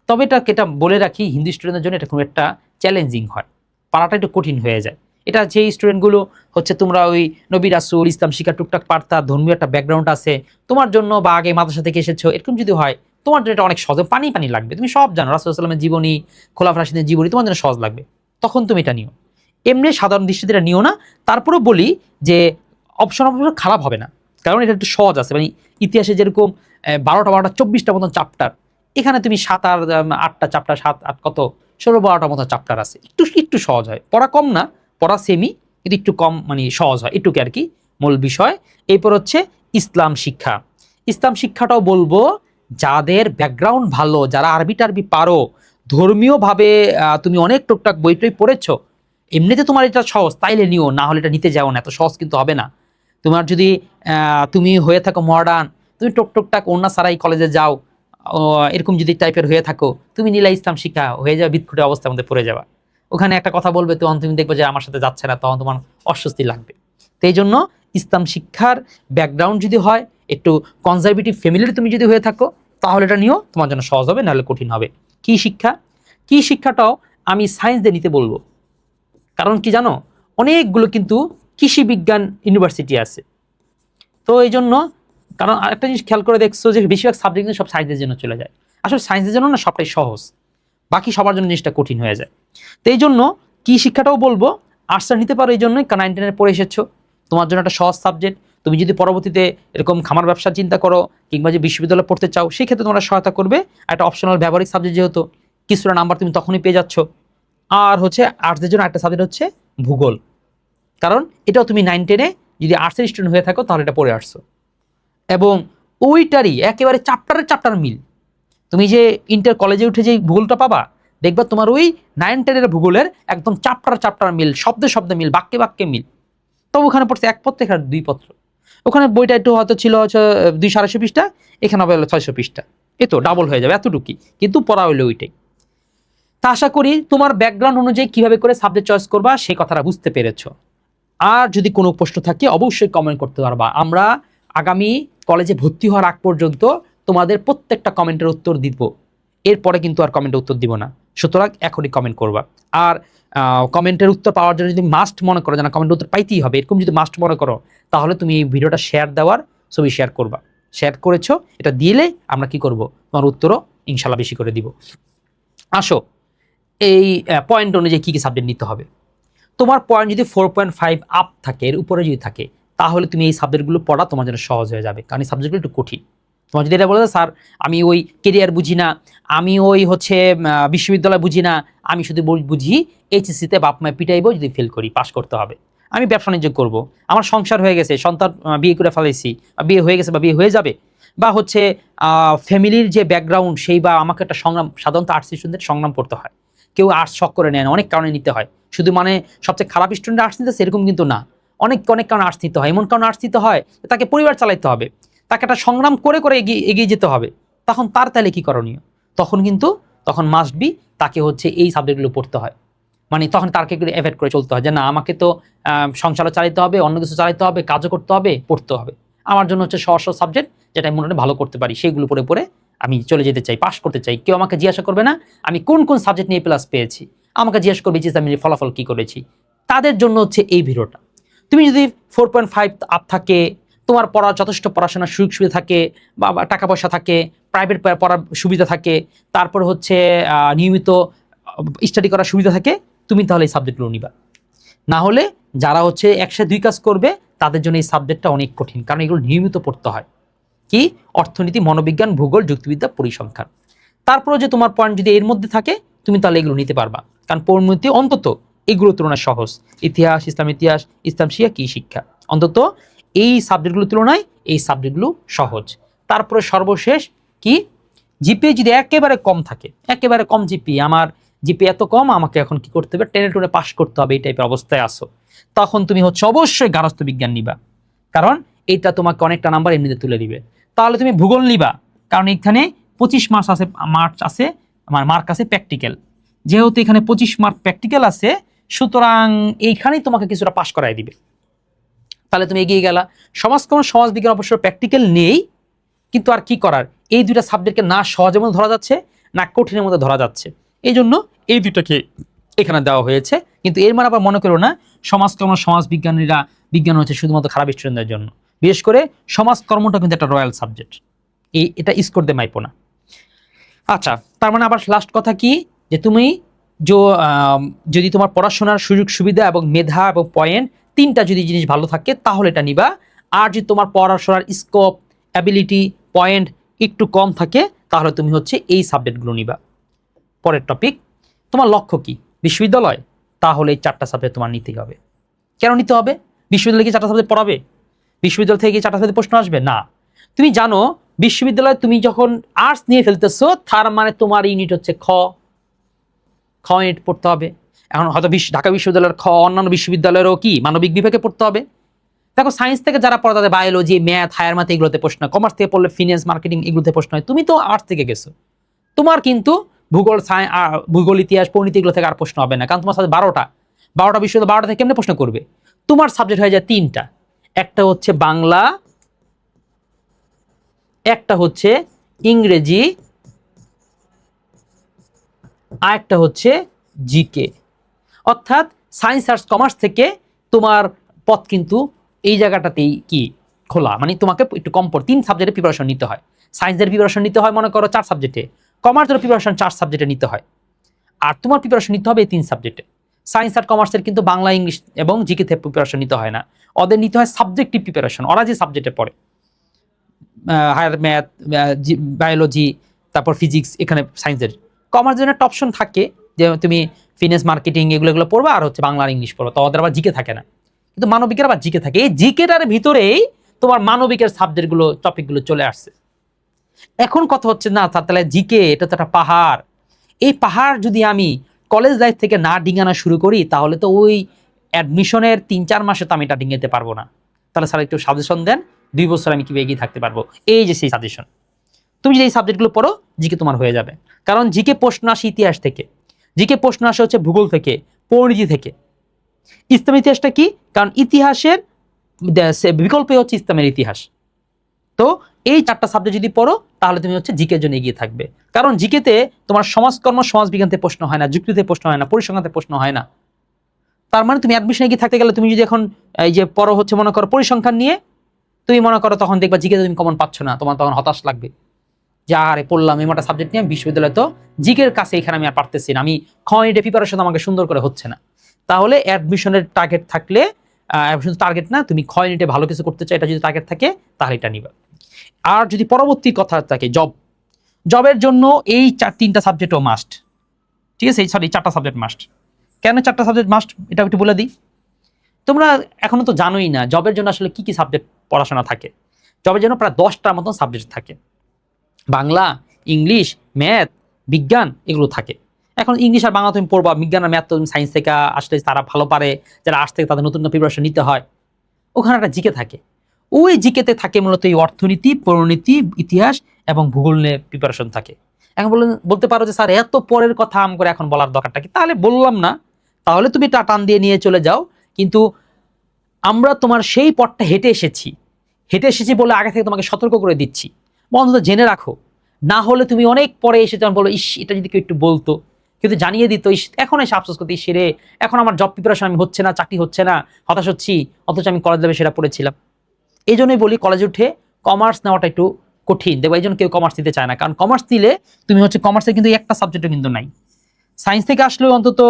তবে এটা বলে রাখি হিন্দু স্টুডেন্টদের জন্য এটা খুব একটা চ্যালেঞ্জিং হয়, পারাটা একটু কঠিন হয়ে যায়। এটা যেই স্টুডেন্টগুলো হচ্ছে তোমরা ওই নবী রাসূল ইসলাম শিক্ষা টুকটাক পারতা, ধর্মীয় একটা ব্যাকগ্রাউন্ড আছে তোমার জন্য, বা আগে মাদ্রাসা থেকে এসেছো, এরকম যদি হয় তোমার জন্য এটা অনেক সহজ, পানি পানি লাগবে, তুমি সব জানো রাসূল সাল্লাল্লাহু আলাইহি ওয়াসাল্লামের জীবনী, খোলাফা রাশিদের জীবনী, তোমার জন্য সহজ লাগবে, তখন তুমি এটা নিও। এমনি সাধারণ দৃষ্টিতে এটা নিও না। তারপরেও বলি যে অপশন খারাপ হবে না, কারণ এটা একটু সহজ আছে, মানে ইতিহাসে যেরকম 12টা 24টা মতন চ্যাপ্টার, এখানে তুমি 7 আর 8টা চ্যাপ্টার, 7 8 কত 16-12টা মতো চ্যাপ্টার আছে, একটু সহজ হয়, পড়া কম না, পড়া সেমি, কিন্তু একটু কম মানে সহজ হয় একটুকে আর কি, মূল বিষয়। এরপর হচ্ছে ইসলাম শিক্ষা। ইসলাম শিক্ষাটাও বলবো যাদের ব্যাকগ্রাউন্ড ভালো, যারা আরবি টারবি পারো, ধর্মীয়ভাবে তুমি অনেক টুকটাক বই টই পড়েছো, এমনিতে তোমার এটা সহজ তাইলে নিও, না হলে এটা নিতে যাও না, এত সহজ কিন্তু হবে না। তোমার যদি তুমি হয়ে থাকো মডার্ন, তুমি টুকটাক অন্য সারাই কলেজে যাও, এরকম যদি টাইপের হয়ে থাকো, তুমি নিলা ইসলাম শিক্ষা, হয়ে যাবে বিদঘুটে অবস্থার মধ্যে পড়ে যাওয়া, ওখানে একটা কথা বলবে তখন তুমি দেখবে যে আমার সাথে যাচ্ছে না, তখন তোমার অস্বস্তি লাগবে। তো এই জন্য ইসলাম শিক্ষার ব্যাকগ্রাউন্ড যদি হয়, একটু কনজারভেটিভ ফ্যামিলির তুমি যদি হয়ে থাকো, তাহলে এটা নিও, তোমার জন্য সহজ হবে, নাহলে কঠিন হবে। কি শিক্ষা, কি শিক্ষাটাও আমি সায়েন্স দিয়ে নিতে বলবো, কারণ কি জানো, অনেকগুলো কিন্তু কৃষি বিজ্ঞান ইউনিভার্সিটি আছে, তো এই জন্য, কারণ আরেকটা জিনিস খেয়াল করে দেখছো যে বেশিরভাগ সাবজেক্ট সব সায়েন্সের জন্য চলে যায়, আসলে সায়েন্সের জন্য না সবটাই সহজ, বাকি সবার জন্য জিনিসটা কঠিন হয়ে যায়। তো এই জন্য কি শিক্ষাটাও বলবো আর্টসটা নিতে পারো, এই জন্যই 9-10 পড়ে এসেছো, তোমার জন্য একটা সহজ সাবজেক্ট। তুমি যদি পরবর্তীতে এরকম খামার ব্যবসার চিন্তা করো কিংবা যে বিশ্ববিদ্যালয়ে পড়তে চাও, সেই ক্ষেত্রে তোমরা সহায়তা করবে। একটা অপশনাল ব্যবহারিক সাবজেক্ট যেহেতু, কিছুটা নাম্বার তুমি তখনই পেয়ে যাচ্ছ। আর হচ্ছে আর্টসের জন্য একটা সাবজেক্ট হচ্ছে ভূগোল, কারণ এটাও তুমি 9-10 যদি আর্টসের স্টুডেন্ট হয়ে থাকো তাহলে এটা পড়ে আসছো, এবং ওইটারই একেবারে চ্যাপ্টার মিল। তুমি যে ইন্টার কলেজে উঠে যে ভূগোলটা পাবা, দেখবা তোমার ওই 9-10 ভূগোলের একদম চ্যাপ্টার মিল, শব্দে মিল, বাক্যে মিল। তবে ওখানে পড়ছে 1 পত্র, এখানে 2 পত্র, ওখানে বইটা একটু হয়তো ছিল 200-250 পৃষ্ঠা, এখানে হবে 600 পৃষ্ঠা, এই তো ডাবল হয়ে যাবে, এতটুকুই, কিন্তু পড়া হইলো ওইটাই। তা আশা করি তোমার ব্যাকগ্রাউন্ড অনুযায়ী কিভাবে করে সাবজেক্ট চয়েস করবা সেই কথাটা বুঝতে পেরেছো। আর যদি কোনো প্রশ্ন থাকে অবশ্যই কমেন্ট করতে পারবা। আমরা আগামী কলেজে ভর্তি হওয়ার আগ পর্যন্ত তোমাদের প্রত্যেকটা কমেন্টের উত্তর দিব, এরপরে কিন্তু আর কমেন্টের উত্তর দিব না। সুতরাং এখনই কমেন্ট করবা। আর কমেন্টের উত্তর পাওয়ার জন্য যদি মাস্ট মনে করো যে না কমেন্টের উত্তর পাইতেই হবে, এরকম যদি মাস্ট মনে করো, তাহলে তুমি এই ভিডিওটা শেয়ার দেওয়ার ছবি শেয়ার করবা। শেয়ার করেছো, এটা দিলে আমরা কি করব, তোমার উত্তরও ইনশাল্লাহ বেশি করে দিব। আসো এই পয়েন্ট অনুযায়ী কী কী সাবজেক্ট নিতে হবে। তোমার পয়েন্ট যদি 4.5 আপ থাকে, এর উপরে যদি থাকে, তাহলে তুমি এই সাবজেক্টগুলো পড়া তোমার জন্য সহজ হয়ে যাবে, কারণ এই সাবজেক্টগুলো একটু কঠিন। তোমার যদি এটা বলে স্যার আমি ওই কেরিয়ার বুঝি না, আমি ওই হচ্ছে বিশ্ববিদ্যালয় বুঝি না, আমি শুধু বুঝি এইচএসসিতে বাপ মায় পিটাইব, যদি ফেল করি পাস করতে হবে, আমি ব্যবসা বাণিজ্য করবো, আমার সংসার হয়ে গেছে, সন্তান বিয়ে করে ফেলাইছি, বিয়ে হয়ে গেছে বা বিয়ে হয়ে যাবে, বা হচ্ছে ফ্যামিলির যে ব্যাকগ্রাউন্ড সেই, বা আমাকে একটা সংগ্রাম, সাধারণত আর্টস স্টুডেন্টদের সংগ্রাম করতে হয়, কেউ আর্টস শখ করে নেয় না, অনেক কারণে নিতে হয়। শুধু মানে সবচেয়ে খারাপ স্টুডেন্ট আর্টস নিতে সেরকম কিন্তু না, অনেক অনেক কারণে আর্টস নিতে হয়। এমন কারণে আর্টস নিতে হয় তাকে পরিবার চালাইতে হবে, তাকে একটা সংগ্রাম করে করে এগিয়ে যেতে হবে। তখন তার তাহলে কি করণীয়, তখন মাস্ট বি তাকে হচ্ছে এই সাবজেক্টগুলো পড়তে হয়। মানে তখন তাকে এভয়েড করে চলতে হয় যে না আমাকে তো সংসারও চালাইতে হবে, অন্য কিছু চালাইতে হবে, কাজও করতে হবে, পড়তে হবে। আমার জন্য হচ্ছে সহজ সাবজেক্ট যেটা আমি মনে ভালো করতে পারি, সেইগুলো পড়ে পড়ে আমি চলে যেতে চাই, পাস করতে চাই। কেউ আমাকে জিজ্ঞাসা করবে না আমি কোন কোন সাবজেক্ট নিয়ে প্লাস পেয়েছি, আমাকে জিজ্ঞেস করবে যে আমি ফলাফল কি করেছি। তাদের জন্য হচ্ছে এই ভিডিওটা। তুমি যদি 4.5 আপ থাকে, তোমার যথেষ্ট পড়াশোনার সুযোগ সুবিধা থাকে, বা টাকা পয়সা থাকে, প্রাইভেট পড়ার সুবিধা থাকে, তারপর হচ্ছে নিয়মিত স্টাডি করার সুবিধা থাকে, তুমি তাহলে এই সাবজেক্টগুলো নিবা। না হলে যারা হচ্ছে একসাথে দুই কাজ করবে তাদের জন্য এই সাবজেক্টটা অনেক কঠিন, কারণ এগুলো নিয়মিত পড়তে হয়। কি অর্থনীতি, মনোবিজ্ঞান, ভূগোল, যুক্তিবিদ্যা, পরিসংখ্যান। তারপরে যে তোমার পয়েন্ট যদি এর মধ্যে থাকে তুমি তাহলে এগুলো নিতে পারবা, কারণ পরিণতি অন্তত এগুলোর তুলনায় সহজ। ইতিহাস, ইসলাম শিক্ষা, কি শিক্ষা, অন্তত এই সাবজেক্টগুলোর তুলনায় এই সাবজেক্টগুলো সহজ। তারপরে সর্বশেষ কি, জিপিএ যদি একেবারে কম থাকে, একেবারে কম জিপিএ, আমার জিপিএ এত কম, আমাকে এখন কি করতে হবে, টেনে টুনে পাস করতে হবে, এই টাইপের অবস্থায় আসো, তখন তুমি হচ্ছে অবশ্যই গার্হস্থ্য বিজ্ঞান নিবা, কারণ এটা তোমাকে অনেকটা নাম্বার এমনিতে তুলে দিবে। তাহলে তুমি ভূগোল নিবা, কারণ এখানে 25 মার্ক আছে, মার্ক আছে প্র্যাকটিক্যাল, যেহেতু এখানে 25 মার্ক প্র্যাকটিক্যাল আছে, সুতরাং এইখানেই তোমাকে কিছুটা পাস করাই দিবে, তাহলে তুমি এগিয়ে গেলা। সমাজকর্ম, সমাজবিজ্ঞান অবশ্য প্র্যাকটিক্যাল নেই, কিন্তু আর কি করার, এই দুইটা সাবজেক্টকে না সহজের মধ্যে ধরা যাচ্ছে না কঠিনের মধ্যে ধরা যাচ্ছে, এই জন্য এই দুইটাকে এখানে দেওয়া হয়েছে। কিন্তু এর মানে আবার মনে করো না সমাজকর্ম, সমাজবিজ্ঞানীরা বিজ্ঞান হচ্ছে শুধুমাত্র খারাপ স্টুডেন্টদের জন্য। বিশেষ করে সমাজকর্মটা কিন্তু একটা রয়্যাল সাবজেক্ট, এটা স্কোর দিয়ে মাইপো না। আচ্ছা, তার মানে আবার লাস্ট কথা কি, যে তুমি যদি তোমার পড়াশোনার সুযোগ সুবিধা এবং মেধা এবং পয়েন্ট তিনটা যদি জিনিস ভালো থাকে তাহলে এটা নিবা। আর যদি তোমার পড়াশোনার স্কোপ, অ্যাবিলিটি, পয়েন্ট একটু কম থাকে তাহলে তুমি হচ্ছে এই সাবজেক্টগুলো নিবা। পরের টপিক, তোমার লক্ষ্য কি, বিশ্ববিদ্যালয়, তাহলে এই 4টা সাবজেক্ট তোমার নিতেই হবে। কেন নিতে হবে, বিশ্ববিদ্যালয়ে কি 4টা সাবজেক্ট পড়াবে, বিশ্ববিদ্যালয় থেকে কি 4টা সাবজেক্ট প্রশ্ন আসবে না। তুমি জানো বিশ্ববিদ্যালয়ে তুমি যখন আর্টস নিয়ে ফেলতেছো তার মানে তোমার ইউনিট হচ্ছে খ ইউনিট পড়তে হবে। এখন হয়তো ঢাকা বিশ্ববিদ্যালয়ের খ অন্যান্য বিশ্ববিদ্যালয়েরও কি মানবিক বিভাগে পড়তে হবে। দেখো সায়েন্স থেকে যারা পড়ে তাদের বায়োলজি, ম্যাথ, হায়ার ম্যাথ এগুলোতে প্রশ্ন হয়, কমার্স থেকে পড়লে ফিনান্স, মার্কেটিং এগুলোতে প্রশ্ন হয়। তুমি তো আর্টস থেকে গেছো, তোমার কিন্তু ভূগোল, ইতিহাস, পরিণীতি এগুলো থেকে আর প্রশ্ন হবে না, কারণ তোমার সাথে 12টা বিশ্ববিদ্যালয়, 12টা থেকে কেমনে প্রশ্ন করবে। তোমার সাবজেক্ট হয়ে যায় 3টা, একটা হচ্ছে বাংলা, একটা হচ্ছে ইংরেজি, আর একটা হচ্ছে জিকে। অর্থাৎ সায়েন্স, আর্টস, কমার্স থেকে তোমার পথ কিন্তু এই জায়গাটাতেই কি খোলা, মানে তোমাকে একটু কম পড়ে 3 সাবজেক্টে প্রিপারেশন নিতে হয়। সায়েন্সের প্রিপারেশন নিতে হয় মনে করো 4 সাবজেক্টে, কমার্সের প্রিপারেশন 4 সাবজেক্টে নিতে হয়, আর তোমার প্রিপারেশন নিতে হবে এই 3 সাবজেক্টে। সায়েন্স আর কমার্সের কিন্তু বাংলা, ইংলিশ এবং জিকে থেকে প্রিপারেশন নিতে হয় না, ওদের নিতে হয় সাবজেক্টিভ প্রিপারেশন। ওরা যে সাবজেক্টে পড়ে, হায়ার ম্যাথ, বায়োলজি, তারপর ফিজিক্স, এখানে সায়েন্সের। কমার্স জন্য একটা অপশন থাকে যে তুমি ফিনান্স, মার্কেটিং এগুলো পড়বা, আর হচ্ছে বাংলা আর ইংলিশ পড়বা, তো ওদের আবার জিকে থাকে না। কিন্তু মানবিকের আবার জিকে থাকে, এই জিকেটার ভিতরেই তোমার মানবিকের সাবজেক্টগুলো, টপিকগুলো চলে আসছে। এখন কথা হচ্ছে না তাহলে জিকে এটা তো একটা পাহাড়, এই পাহাড় যদি আমি কলেজ লাইফ থেকে না ডিঙানো শুরু করি তাহলে তো ওই অ্যাডমিশনের 3-4 মাসে তো আমি এটা ডিঙাতে পারবো না। তাহলে স্যার একটু সাজেশন দেন, 2 বছর আমি কিভাবে এগিয়ে থাকতে পারবো, এই যে সেই সাজেশন। তুমি যদি এই সাবজেক্টগুলো পড়ো জিকে তোমার হয়ে যাবে। কারণ জিকে প্রশ্ন আসে ইতিহাস থেকে, জিকে প্রশ্ন আসে হচ্ছে ভূগোল থেকে, পরিণতি থেকে। ইসলামের ইতিহাসটা কি? কারণ ইতিহাসের বিকল্পই হচ্ছে ইসলামের ইতিহাস। তো এই 4টা সাবজেক্ট যদি পড়ো তাহলে তুমি হচ্ছে জিকের জন্য এগিয়ে থাকবে। কারণ জিকেতে তোমার সমাজকর্ম, সমাজবিজ্ঞানতে প্রশ্ন হয় না, যুক্তিতে প্রশ্ন হয় না, পরিসংখ্যানতে প্রশ্ন হয় না। তার মানে তুমি অ্যাডমিশনে এগিয়ে থাকতে গেলে তুমি যদি এখন এই যে পড়ো হচ্ছে মনে করো পরিসংখ্যান নিয়ে, তুমি মনে করো তখন দেখবা জিকেতে তুমি কমন পাচ্ছ না, তোমার তখন হতাশ লাগবে যে আরে পড়লাম এই মোটা সাবজেক্ট নিয়ে বিশ্ববিদ্যালয়ে, তো জিকের কাছে এখানে আমি আর পারতেছি না, আমি খনিতে প্রিপারেশন আমাকে সুন্দর করে হচ্ছে না। তাহলে অ্যাডমিশনের টার্গেট থাকলে শুধু টার্গেট না, তুমি খনিতে ভালো কিছু করতে চাই এটা যদি টার্গেট থাকে তাহলে এটা নিবা। আর যদি পরবর্তী কথা থাকে জবের জন্য এই 3টা সাবজেক্টও মাস্ট। ঠিক আছে, সরি 4টা সাবজেক্ট মাস্ট। কেন 4টা সাবজেক্ট মাস্ট এটা একটু বলে দিই। তোমরা এখনো তো জানোই না জবের জন্য আসলে কি কি সাবজেক্ট পড়াশোনা থাকে। জবের জন্য প্রায় 10টার মতন সাবজেক্ট থাকে, বাংলা, ইংলিশ, ম্যাথ, বিজ্ঞান এগুলো থাকে। এখন ইংলিশ আর বাংলা তুমি পড়বা, বিজ্ঞান আর ম্যাথ তো তুমি সায়েন্স থেকে আসলে তারা ভালো পারে, যারা আর্টস থেকে তাদের নতুন প্রিপারেশন নিতে হয়। ওখানে একটা জিকে থাকে, ওই জিকেতে থাকে মূলত এই অর্থনীতি, পরিণতি, ইতিহাস এবং ভূগোল নিয়ে প্রিপারেশন থাকে। এখন বলতে পারো যে স্যার এত পরের কথা আম করে এখন বলার দরকারটা কি? তাহলে বললাম না, তাহলে তুমি টান দিয়ে নিয়ে চলে যাও। কিন্তু আমরা তোমার সেই পথটা হেঁটে এসেছি বলে আগে থেকে তোমাকে সতর্ক করে দিচ্ছি, অন্তত জেনে রাখো। না হলে তুমি অনেক পরে এসে যখন বলো ইস এটা যদি কেউ একটু বলতো, কিন্তু জানিয়ে দিত, ইস এখন এসে আফসোস করতে সেরে এখন আমার জব প্রিপারেশন আমি হচ্ছে না, চাকরি হচ্ছে না, হতাশ হচ্ছি, অথচ আমি কলেজ লেভেলে সেটা পড়েছিলাম। এই জন্যই বলি কলেজে উঠে কমার্স নেওয়াটা একটু কঠিন। দেখো এই জন্য কেউ কমার্স দিতে চায় না, কারণ কমার্স দিলে তুমি হচ্ছে কমার্সের কিন্তু একটা সাবজেক্টও কিন্তু নাই। সায়েন্স থেকে আসলেও অন্তত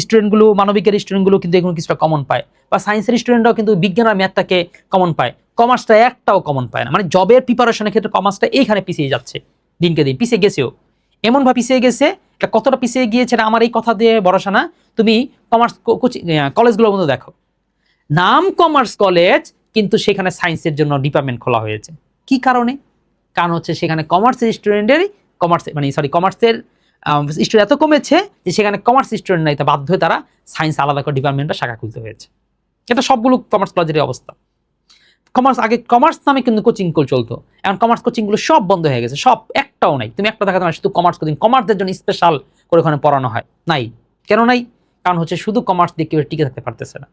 স্টুডেন্টগুলো, মানবিকের স্টুডেন্টগুলো কিন্তু এগুলো কিছুটা কমন পায়, বা সায়েন্সের স্টুডেন্টরাও কিন্তু বিজ্ঞান আর ম্যাথটাকে কমন পায়, কমার্সটা একটাও কমন পায় না। মানে জবের প্রিপারেশনের ক্ষেত্রে কমার্সটা এইখানে পিছিয়ে যাচ্ছে, দিনকে দিন পিছিয়ে গেছেও। এমনভাবে পিছিয়ে গেছে, এটা কতটা পিছিয়ে গিয়েছে আমার এই কথা দিয়ে ভরসা না। তুমি কমার্স কলেজগুলোর মধ্যে দেখো, নাম কমার্স কলেজ, কিন্তু সেখানে সায়েন্সের জন্য ডিপার্টমেন্ট খোলা হয়েছে। কি কারণে? কারণ হচ্ছে সেখানে কমার্সের স্টুডেন্টেরই কমার্সের স্টুডেন্ট এত কমেছে যে সেখানে কমার্স স্টুডেন্ট নাই, তা বাধ্য হয়ে তারা সায়েন্স আলাদা করে ডিপার্টমেন্টটা শাখা খুলতে হয়েছে। এটা সবগুলো কমার্স কলেজের অবস্থা। আগে কমার্স নামে কিন্তু কোচিং চলতো, এখন কমার্স কোচিংগুলো সব বন্ধ হয়ে গেছে, সব একটাও নাই। তুমি একটা দেখাতে পারো শুধু কমার্স কোচিং, কমার্সের জন্য স্পেশাল করে ওখানে পড়ানো হয়, নাই। কেন নাই? কারণ হচ্ছে শুধু কমার্স দিয়ে কেউ টিকে থাকতে পারতেছে না।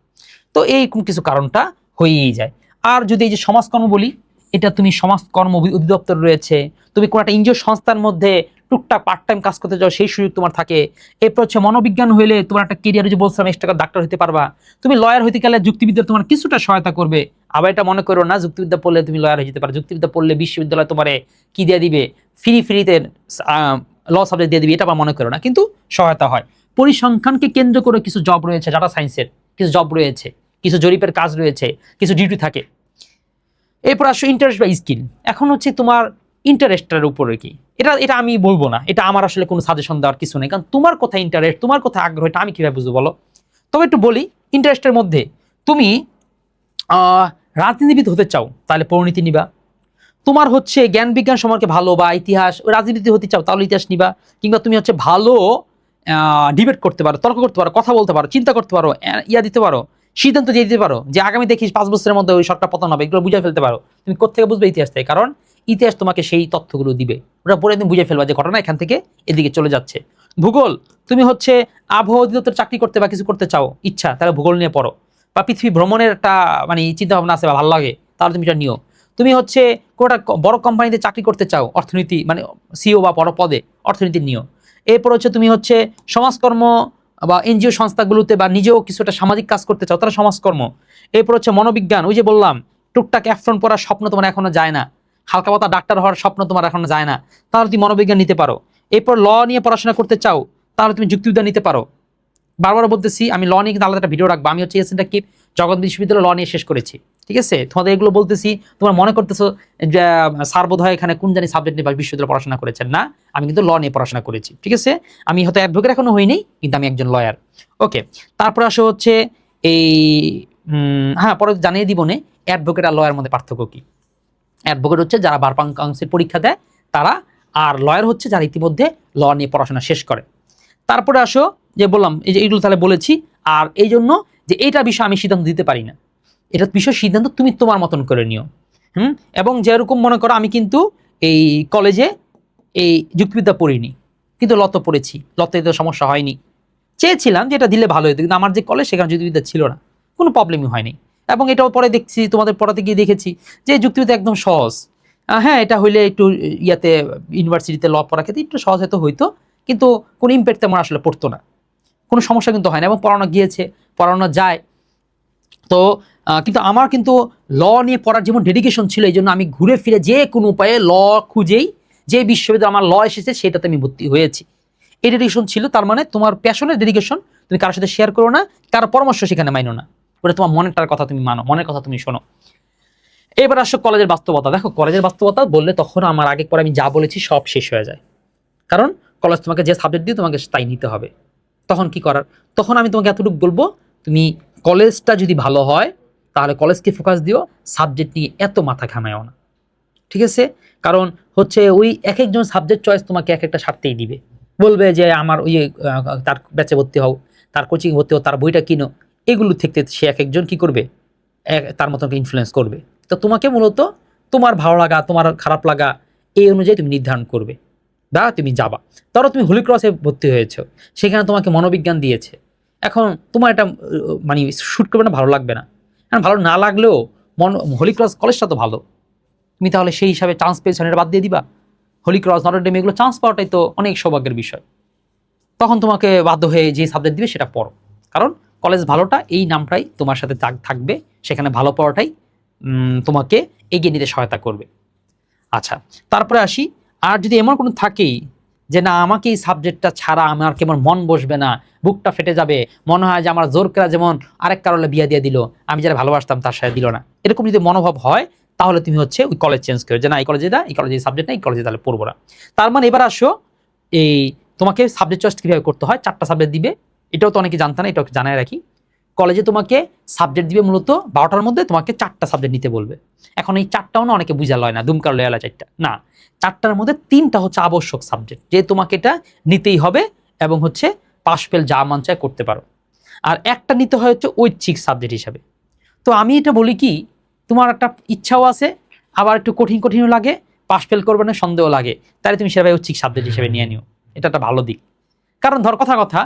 তো এই কিছু কারণটা হয়েই যায়। আর যদি এই যে সমাজকর্ম বলি, এটা তুমি সমাজকর্ম অধিদপ্তর রয়েছে, তুমি কোনো একটা এনজিও সংস্থার মধ্যে টুকটাক পার্ট টাইম কাজ করতে যাও, সেই সুযোগ তোমার থাকে। এরপর হচ্ছে মনোবিজ্ঞান হইলে তোমার একটা কেরিয়ার, যে বলছিলাম এক্সট্রা ডাক্তার হতে পারবা। তুমি লয়ার হইতে গেলে যুক্তিবিদ্যা তোমার কিছুটা সহায়তা করবে। আবার এটা মনে করো না যুক্তিবিদ্যা পড়লে তুমি লয়ার হয়ে যেতে পারো। যুক্তিবিদ্যা পড়লে বিশ্ববিদ্যালয় তোমারে কি দিয়ে দিবে, ফ্রিতে ল সাবজেক্ট দিয়ে দিবে, এটা আবার মনে করো না, কিন্তু সহায়তা হয়। পরিসংখ্যানকে কেন্দ্র করে কিছু জব রয়েছে, ডাটা সায়েন্সের কিছু জব রয়েছে, কিছু জরিপের কাজ রয়েছে, কিছু ডিউটি থাকে। এরপর আসো ইন্টারেস্ট বা স্কিল। এখন হচ্ছে তোমার ইন্টারেস্টের উপরে কি, এটা আমি বলবো না, এটা আমার আসলে কোনো সাজেশন দেওয়ার কিছু নেই, কারণ তোমার কোথায় ইন্টারেস্ট, তোমার কোথায় আগ্রহ, এটা আমি কিভাবে বুঝবো বলো? তবে একটু বলি, ইন্টারেস্টের মধ্যে তুমি রাজনীতিবিদ হতে চাও তাহলে পরিণতি নিবা। তোমার হচ্ছে জ্ঞান বিজ্ঞান সম্পর্কে ভালো বা ইতিহাস, রাজনীতি হতে চাও তাহলে ইতিহাস নিবা। কিংবা তুমি হচ্ছে ভালো ডিবেট করতে পারো, তর্ক করতে পারো, কথা বলতে পারো, চিন্তা করতে পারো, দিতে পারো, সিদ্ধান্ত দিয়ে দিতে পারো যে আগামী দেখিস 5 বছরের মধ্যে ওই সরকার পতন হবে, এগুলো বুঝে ফেলতে পারো। তুমি কোথেকে বুঝবে? ইতিহাস থেকে। কারণ ইতিহাস তোমাকে সেই তথ্যগুলো দিবে, ওটা পরে তুমি বুঝে ফেলবা যে ঘটনা এখান থেকে এদিকে চলে যাচ্ছে। ভূগোল, তুমি হচ্ছে আবহাওয়া অধিদপ্তর চাকরি করতে বা কিছু করতে চাও, ইচ্ছা, তাহলে ভূগোল নিয়ে পড়ো। বা পৃথিবী ভ্রমণের একটা চিন্তা ভাবনা আছে বা ভালো লাগে, তাহলে তুমি এটা নিও। তুমি হচ্ছে কোটা বড় কোম্পানিতে চাকরি করতে চাও, অর্থনীতি সিও বা বড় পদে, অর্থনীতি নিও। এরপর হচ্ছে তুমি হচ্ছে সমাজকর্ম বা এনজিও সংস্থাগুলোতে বা নিজেও কিছুটা সামাজিক কাজ করতে চাও, তারা সমাজকর্ম। এরপর হচ্ছে মনোবিজ্ঞান, ওই যে বললাম টুকটাক অ্যাফ্রন পড়ার স্বপ্ন তোমার এখনো যায় না, হালকা পাতা ডাক্তার হওয়ার স্বপ্ন তোমার এখনো যায় না, তাহলে তুমি মনোবিজ্ঞান নিতে পারো। এরপর ল নিয়ে পড়াশোনা করতে চাও, তাহলে তুমি যুক্তিবিদ্যা নিতে পারো। বারবার বলতেছি, আমি ল নিয়ে কিন্তু আলাদা একটা ভিডিও রাখবো। আমি হচ্ছে এসএনটা কি জগন্নাথ বিশ্ববিদ্যালয় ল নিয়ে শেষ করেছি, ঠিক আছে? তোমাদের এগুলো বলতেছি, তোমার মনে করতেছো যে স্যার বোধ হয় এখানে কোন জানি সাবজেক্ট নিয়ে বিশ্ববিদ্যালয় পড়াশোনা করেছেন। না, আমি কিন্তু ল নিয়ে পড়াশোনা করেছি, ঠিক আছে? আমি হয়তো অ্যাডভোকেট এখনো হইনি, কিন্তু আমি একজন লয়ার। ওকে, তারপর আসো হচ্ছে এই হ্যাঁ, পরে জানিয়ে দিব নে অ্যাডভোকেট আর লয়ার মধ্যে পার্থক্য কি। অ্যাডভোকেট হচ্ছে যারা বার কাউন্সিল পরীক্ষা দেয় তারা, আর লয়ার হচ্ছে যারা ইতিমধ্যে ল নিয়ে পড়াশোনা শেষ করে। তারপরে আসো যে বললাম এই যে এগুলো তাহলে বলেছি। আর এই জন্য যে এইটা বিষয় আমি সিদ্ধান্ত দিতে পারি না, এটা বিষয় সিদ্ধান্ত তুমি তোমার মতন করে নিও। এবং যেরকম মনে করো আমি কিন্তু এই কলেজে এই যুক্তিবিদ্যা পড়িনি, কিন্তু লত পড়েছি, লতে তো সমস্যা হয়নি। চেয়েছিলাম যে এটা দিলে ভালো হতো, কিন্তু আমার যে কলেজ সেখানে যুক্তিবিদ্যা ছিল না, কোনো প্রবলেমই হয়নি। এবং এটাও পরে দেখছি, তোমাদের পড়াতে গিয়ে দেখেছি যে যুক্তিবিদ্যা একদম সহজ। হ্যাঁ, এটা হইলে একটু ইয়াতে ইউনিভার্সিটিতে ল পড়া ক্ষেত্রে একটু সহজ হয়তো হইতো, কিন্তু কোনো ইম্প্যাক্ট তেমন আসলে পড়তো না, কোনো সমস্যা কিন্তু হয় না, এবং পড়ানো গিয়েছে, পড়ানো যায়। তো কিন্তু আমার কিন্তু ল নিয়ে পড়ার যেমন ডেডিকেশন ছিল, এই জন্য আমি ঘুরে ফিরে যে কোনো উপায়ে ল খুঁজেই যে বিশ্ববিদ্যালয়ে আমার ল এসেছে সেটাতে আমি ভর্তি হয়েছি। এই ডেডিকেশন ছিল। তার মানে তোমার প্যাশনের ডেডিকেশন, তুমি কারোর সাথে শেয়ার করো না, কারো পরামর্শ সেখানে মাইনো না, ওটা তোমার মনেরটার কথা তুমি মানো, মনের কথা তুমি শোনো। এবার আসো কলেজের বাস্তবতা। দেখো, কলেজের বাস্তবতা বললে তখন আমার আগে পরে আমি যা বলেছি সব শেষ হয়ে যায়, কারণ কলেজ তোমাকে যে সাবজেক্ট দিয়ে তোমাকে তাই নিতে হবে। তখন কি করার? তখন আমি তোমাকে এতটুকু বলবো, তুমি কলেজটা যদি ভালো হয় তাহলে কলেজকে ফোকাস দিও, সাবজেক্ট নিয়ে এত মাথা ঘামায়ও না, ঠিক আছে? কারণ হচ্ছে ওই এক একজন সাবজেক্ট চয়েস তোমাকে এক একটা ছাড়তেই দিবে, বলবে যে আমার ওই তার ব্যাচে ভর্তি হও, তার কোচিং ভর্তি হও, তার বইটা কিনো, এগুলো থেকে সে এক একজন কি করবে, তার মতন ইনফ্লুয়েন্স করবে। তো তোমাকে মূলত তোমার ভালো লাগা, তোমার খারাপ লাগা, এই অনুযায়ী তুমি নির্ধারণ করবে বা তুমি যাবা। ধরো তুমি হোলি ক্রসে ভর্তি হয়েছো, সেখানে তোমাকে মনোবিজ্ঞান দিয়েছে, এখন তোমার এটা মানে শুট করবে না, ভালো লাগবে না। এখন ভালো না লাগলেও হোলি ক্রস কলেজটা তো ভালো, তুমি তাহলে সেই হিসাবে চান্স পেয়েছো, এটা বাদ দিয়ে দিবা? হোলি ক্রস, নটর ডেম, এগুলো চান্স পাওয়াটাই তো অনেক সৌভাগ্যের বিষয়। তখন তোমাকে বাধ্য হয়ে যে সাবজেক্ট দিবে সেটা পড়ো, কারণ কলেজ ভালোটা এই নামটাই তোমার সাথে থাকবে, সেখানে ভালো পড়াটাই তোমাকে এগিয়ে নিতে সহায়তা করবে। আচ্ছা, তারপরে আসি, আর যদি এমন কোনো থাকেই যে না আমাকে এই সাবজেক্টটা ছাড়া আমার কেমন মন বসবে না, বুকটা ফেটে যাবে, মনে হয় যে আমার জোর করা যেমন আরেক কারণে বিয়ে দিয়ে দিল, আমি যারা ভালোবাসতাম তার সাথে দিল না, এরকম যদি মনোভাব হয় তাহলে তুমি হচ্ছে ওই কলেজ চেঞ্জ করো, যে না এই কলেজে না, এই কলেজে সাবজেক্ট না, এই কলেজে তাহলে পড়বো না। তার মানে এবার আসো, এই তোমাকে সাবজেক্ট চয়েস কীভাবে করতে হয়, 4টা সাবজেক্ট দিবে, এটাও তো অনেকে জানতে না, এটাও জানাই রাখি। কলেজে তোমাকে সাবজেক্ট দিবে মূলত 12টার মধ্যে তোমাকে 4টা সাবজেক্ট নিতে বলবে। এখন এই 4টাও না অনেকে বুঝা লয় না, দুমকার লয়ালা 4টা না, 4টার মধ্যে 3টা হচ্ছে আবশ্যক সাবজেক্ট, যে তোমাকে এটা নিতেই হবে, এবং হচ্ছে পাশ ফেল যা মন চায় করতে পারো। আর একটা নিতে হয় হচ্ছে ঐচ্ছিক সাবজেক্ট হিসাবে। তো আমি এটা বলি কি, তোমার একটা ইচ্ছাও আছে, আবার একটু কঠিন কঠিনও লাগে, পাশ ফেল করবে না সন্দেহ লাগে, তাহলে তুমি সেভাবে ঐচ্ছিক সাবজেক্ট হিসেবে নিয়ে নিও, এটা একটা ভালো দিক। কারণ ধর কথা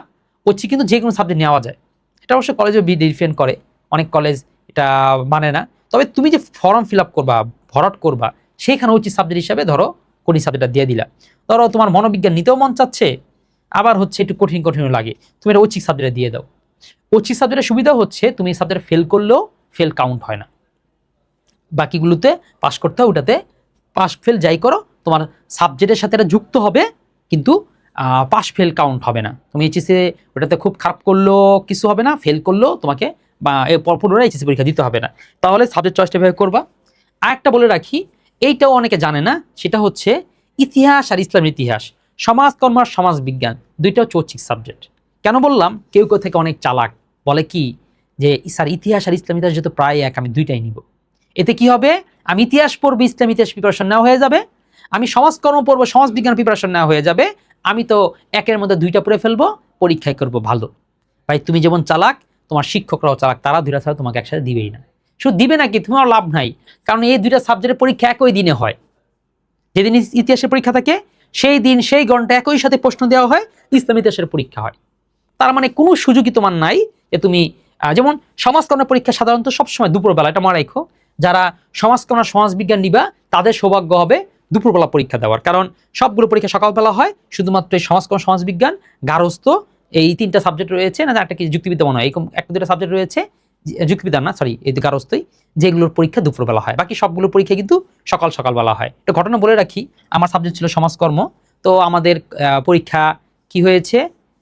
ঐচ্ছিক কিন্তু যে কোনো সাবজেক্ট নেওয়া যায়, এটা অবশ্য কলেজে ডিফেন্ড করে, অনেক কলেজ এটা মানে না। তবে তুমি যে ফর্ম ফিল আপ করবা, ভরাট করবা, সেইখানে ঐচ্ছিক সাবজেক্ট হিসাবে ধরো কোন সাবজেক্টটা দিয়ে দিলা। ধরো তোমার মনোবিজ্ঞান নিতেও মন চাচ্ছে, আবার হচ্ছে একটু কঠিন কঠিন লাগে, তুমি এটা ঐচ্ছিক সাবজেক্টে দিয়ে দাও। ঐচ্ছিক সাবজেক্টের সুবিধা হচ্ছে তুমি সাবজেক্ট ফেল করলেও ফেল কাউন্ট হয় না, বাকিগুলোতে পাস করতে হয়, ওটাতে পাস ফেল যাই করো তোমার সাবজেক্টের সাথে এটা যুক্ত হবে, কিন্তু পাস ফেল কাউন্ট হবে না। তুমি এইচএসে ওটাতে খুব খারাপ করলেও কিছু হবে না, ফেল করলেও তোমাকে বা পুনরায় এইচএসসি পরীক্ষা দিতে হবে না। তাহলে সাবজেক্ট চয়েসটা এভাবে করবা। আরেকটা বলে রাখি, এইটাও অনেকে জানে না, সেটা হচ্ছে ইতিহাস আর ইসলামের ইতিহাস, সমাজকর্ম আর সমাজ বিজ্ঞান, দুইটাও ঐচ্ছিক সাবজেক্ট। কেন বললাম, কেউ কেউ থেকে অনেক চালাক, বলে কি যে স্যার ইতিহাস আর ইসলাম ইতিহাস যেহেতু প্রায় এক, আমি দুইটাই নিব। এতে কি হবে, আমি ইতিহাস পড়বো, ইসলাম ইতিহাস প্রিপারেশন নেওয়া হয়ে যাবে, আমি সমাজকর্ম পড়বো, সমাজ বিজ্ঞান প্রিপারেশন নেওয়া হয়ে যাবে, আমি তো একের মধ্যে দুইটা পড়ে ফেলবো, পরীক্ষায় করবো ভালো। ভাই তুমি যেমন চালাক, তোমার শিক্ষকরাও চালাক, তারা দুইটা ছাড়া তোমাকে একসাথে দিবেই না। শুধু দিবে নাকি, তোমার লাভ নাই, কারণ এই দুইটা সাবজেক্টের পরীক্ষা একই দিনে হয়। যেদিন ইতিহাসের পরীক্ষা থাকে সেই দিন সেই ঘন্টা একই সাথে প্রশ্ন দেওয়া হয়, ইসলাম ইতিহাসের পরীক্ষা হয়। তার মানে কোনো সুযোগই তোমার নাই যে তুমি যেমন সমাজকর্মের পরীক্ষা সাধারণত সবসময় দুপুরবেলা, এটা মনে রাখো, যারা সমাজকর্ম সমাজবিজ্ঞান নিবা তাদের সৌভাগ্য হবে দুপুরবেলা পরীক্ষা দেওয়ার, কারণ সবগুলো পরীক্ষা সকালবেলা হয়, শুধুমাত্র সমাজকর্ম সমাজবিজ্ঞান, গারস্থ, এই 3টা সাবজেক্ট রয়েছে, না একটা কি যুক্তিবিদ্যা মনে হয়, এরকম একটা দুটো সাবজেক্ট রয়েছে, যুক্তিবিদ্যা না সরি, এই গারস্থই, যেগুলোর পরীক্ষা দুপুরবেলা হয়, বাকি সবগুলো পরীক্ষা কিন্তু সকালবেলা হয়। একটা ঘটনা বলে রাখি, আমার সাবজেক্ট ছিল সমাজকর্ম, তো আমাদের পরীক্ষা কি হয়েছে,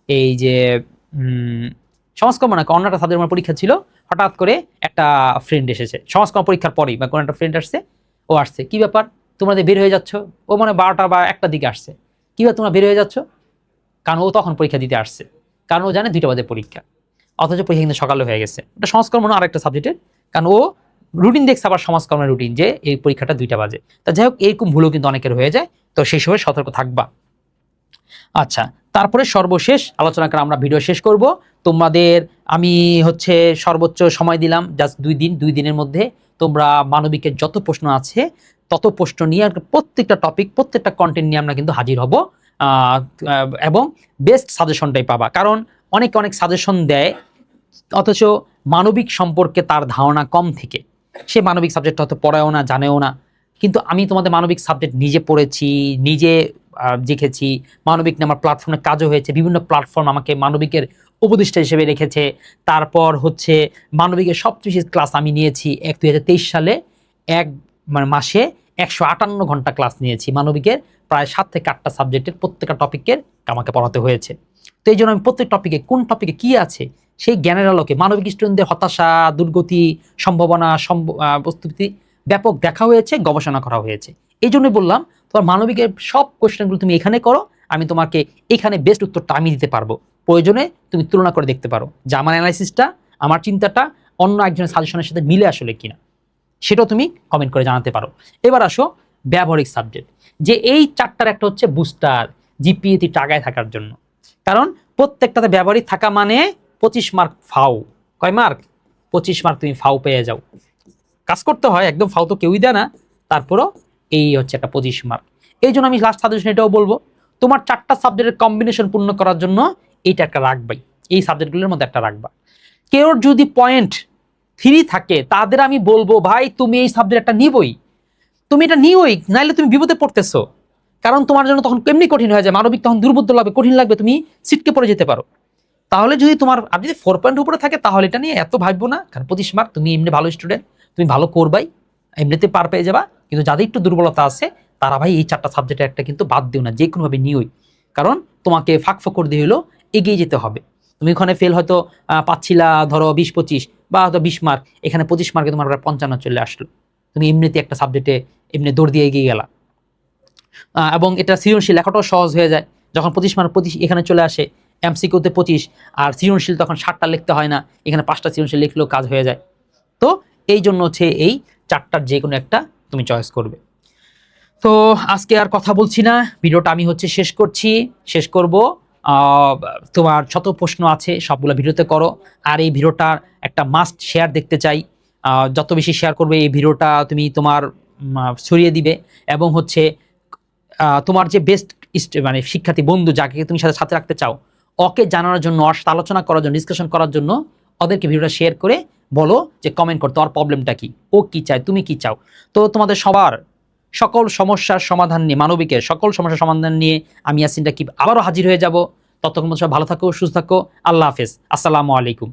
এই যে সমাজকর্ম না অন্য একটা সাবজেক্ট আমার পরীক্ষা ছিল, হঠাৎ করে একটা ফ্রেন্ড এসেছে সমাজকর্ম পরীক্ষার পরেই, বা কোনো একটা ফ্রেন্ড আসছে, ও আসছে, কি ব্যাপার তোমাদের বের হয়ে যাচ্ছ, ও মানে 12টা বা 1টার দিকে আসছে, কি ব্যাপার তোমরা বের হয়ে যাচ্ছ, কারণ ও তখন পরীক্ষা দিতে আসছে, কারণ ও জানে 2টা বাজে পরীক্ষা, অথচ পরীক্ষা কিন্তু সকালে হয়ে গেছে। এটা সমাজকর্ম না আরেকটা সাবজেক্টের, কারণ ও রুটিন দেখছে, আবার সমাজকর্মের রুটিন যে এই পরীক্ষাটা 2টা বাজে। তা যাই হোক, এরকম ভুলও কিন্তু অনেকের হয়ে যায়, তো সেই সময় সতর্ক থাকবা। আচ্ছা, তারপরে সর্বশেষ আলোচনা করে আমরা ভিডিও শেষ করব। তোমাদের আমি হচ্ছে সর্বোচ্চ সময় দিলাম জাস্ট 2 দিন, 2 দিনের মধ্যে তোমরা মানবিকের যত প্রশ্ন আছে তত প্রশ্ন নিয়ে প্রত্যেকটা টপিক প্রত্যেকটা কন্টেন্ট নিয়ে আমরা কিন্তু হাজির হব এবং বেস্ট সাজেশনটাই পাবা। কারণ অনেকে অনেক সাজেশন দেয় অথচ মানবিক সম্পর্কে তার ধারণা কম থেকে সে মানবিক সাবজেক্ট হয়তো পড়ায়ও না, জানেও না। কিন্তু আমি তোমাদের মানবিক সাবজেক্ট নিজে পড়েছি, নিজে দেখেছি, মানবিক নিয়ে আমার প্ল্যাটফর্মে কাজও হয়েছে, বিভিন্ন প্ল্যাটফর্ম আমাকে মানবিকের উপদেষ্টা হিসেবে রেখেছে। তারপর হচ্ছে মানবিকের সবচেয়ে বেশি ক্লাস আমি নিয়েছি 2023 সালে মাসে 158 ঘন্টা ক্লাস নিয়েছি মানবিকের, প্রায় 7 থেকে 8টা সাবজেক্টের প্রত্যেকটা টপিকের আমাকে পড়াতে হয়েছে। তো এই জন্য আমি প্রত্যেক টপিকে কোন টপিকে কি আছে সেই জ্ঞানের আলোকে মানবিক স্টুডেন্টদের হতাশা, দুর্গতি, সম্ভাবনা, প্রস্তুতি ব্যাপক দেখা হয়েছে, গবেষণা করা হয়েছে। এই জন্যই বললাম তোমার মানবিকের সব কোশ্চেনগুলো তুমি এখানে করো, আমি তোমাকে এখানে বেস্ট উত্তরটা আমি দিতে পারবো। প্রয়োজনে তুমি তুলনা করে দেখতে পারো যে আমার অ্যানালাইসিসটা, আমার চিন্তাটা অন্য একজনের সাজেশনের সাথে মিলে আসলে কিনা, সেটাও তুমি কমেন্ট করে জানাতে পারো। এবার আসো ব্যবহারিক সাবজেক্ট, যে এই 4টার একটা হচ্ছে বুস্টার, জিপিএ টাগায় থাকার জন্য। কারণ প্রত্যেকটাতে ব্যবহারিক থাকা মানে 25 মার্ক ফাউ। কয় মার্ক? 25 মার্ক তুমি ফাউ পেয়ে যাও। কাজ করতে হয়, একদম ফাউ তো কেউই দেয় না, তারপরও এই হচ্ছে একটা 25 মার্ক। এই জন্য আমি লাস্ট সাজেশন এটাও বলবো, তোমার 4টা সাবজেক্টের কম্বিনেশন পূর্ণ করার জন্য এইটা একটা রাখবাই, এই সাবজেক্টগুলোর মধ্যে একটা রাখবা। কেউ যদি পয়েন্ট 3 থাকে তাদের আমি বলবো ভাই তুমি এই সাবজেক্ট একটা নিবই, তুমি এটা নিওই, নাইলে তুমি বিপদে পড়তেছো। কারণ তোমার জন্য তখন কেমনি কঠিন হয়ে যায়, মানবিক তখন দুর্বোধ্য লাগবে, কঠিন লাগবে, তুমি সিটকে পড়ে যেতে পারো। তাহলে যদি তোমার আর যদি 4 পয়েন্ট উপরে থাকে তাহলে এটা নিয়ে এত ভাববো না, কারণ 25 মার্ক, তুমি এমনি ভালো স্টুডেন্ট, তুমি ভালো করবাই, এমনিতে পার পেয়ে যাবা। কিন্তু যাদের একটু দুর্বলতা আছে তারা ভাই এই 4টা সাবজেক্টের একটা কিন্তু বাদ দিও না, যে কোনোভাবে নিওই। কারণ তোমাকে ফাঁক ফকর দিয়ে হলেও এগিয়ে যেতে হবে। তুমি ওখানে ফেল হয়তো পাচ্ছিলা ধরো 20-25 বা হয়তো 20 মার্ক, এখানে 25 মার্কে তোমার 55 চলে আসলো, তুমি এমনিতে একটা সাবজেক্টে এমনি দৌড় দিয়ে এগিয়ে গেলা। এবং এটা সৃজনশীল লেখাটাও সহজ হয়ে যায়, যখন 25 মার্ক 25 এখানে চলে আসে, এমসিকিউতে 25, আর সৃজনশীল তখন 7টা লিখতে হয় না, এখানে 5টা সৃজনশীল লিখলেও কাজ হয়ে যায়। তো এই জন্য হচ্ছে এই 4টার যে কোনো একটা তুমি চয়েস করবে। তো আজকে আর কথা বলছি না, ভিডিওটা আমি হচ্ছে শেষ করব। তোমার যত প্রশ্ন আছে সবগুলো ভিডিওতে করো, আর এই ভিডিওটার একটা মাস্ট শেয়ার দেখতে চাই। যত বেশি শেয়ার করবে এই ভিডিওটা তুমি তোমার ছড়িয়ে দিবে, এবং হচ্ছে তোমার যে বেস্ট মানে শিক্ষার্থী বন্ধু যাকে তুমি সাথে রাখতে চাও, ওকে জানানোর জন্য, ওর সাথে আলোচনা করার জন্য, ডিসকাশন করার জন্য ওদেরকে ভিডিওটা শেয়ার করে বলো যে কমেন্ট করতে ওর প্রবলেমটা কি, ও কি চায়, তুমি কি চাও। তো তোমাদের সবার সকল সমস্যার সমাধান নিয়ে, মানবিকের সকল সমস্যার সমাধান নিয়ে আমি ইয়াসিন রাকিব আবারও হাজির হয়ে যাব। ততক্ষণ সব ভালো থাকো, সুস্থ থাকো, আল্লাহ হাফেজ, আসসালামু আলাইকুম।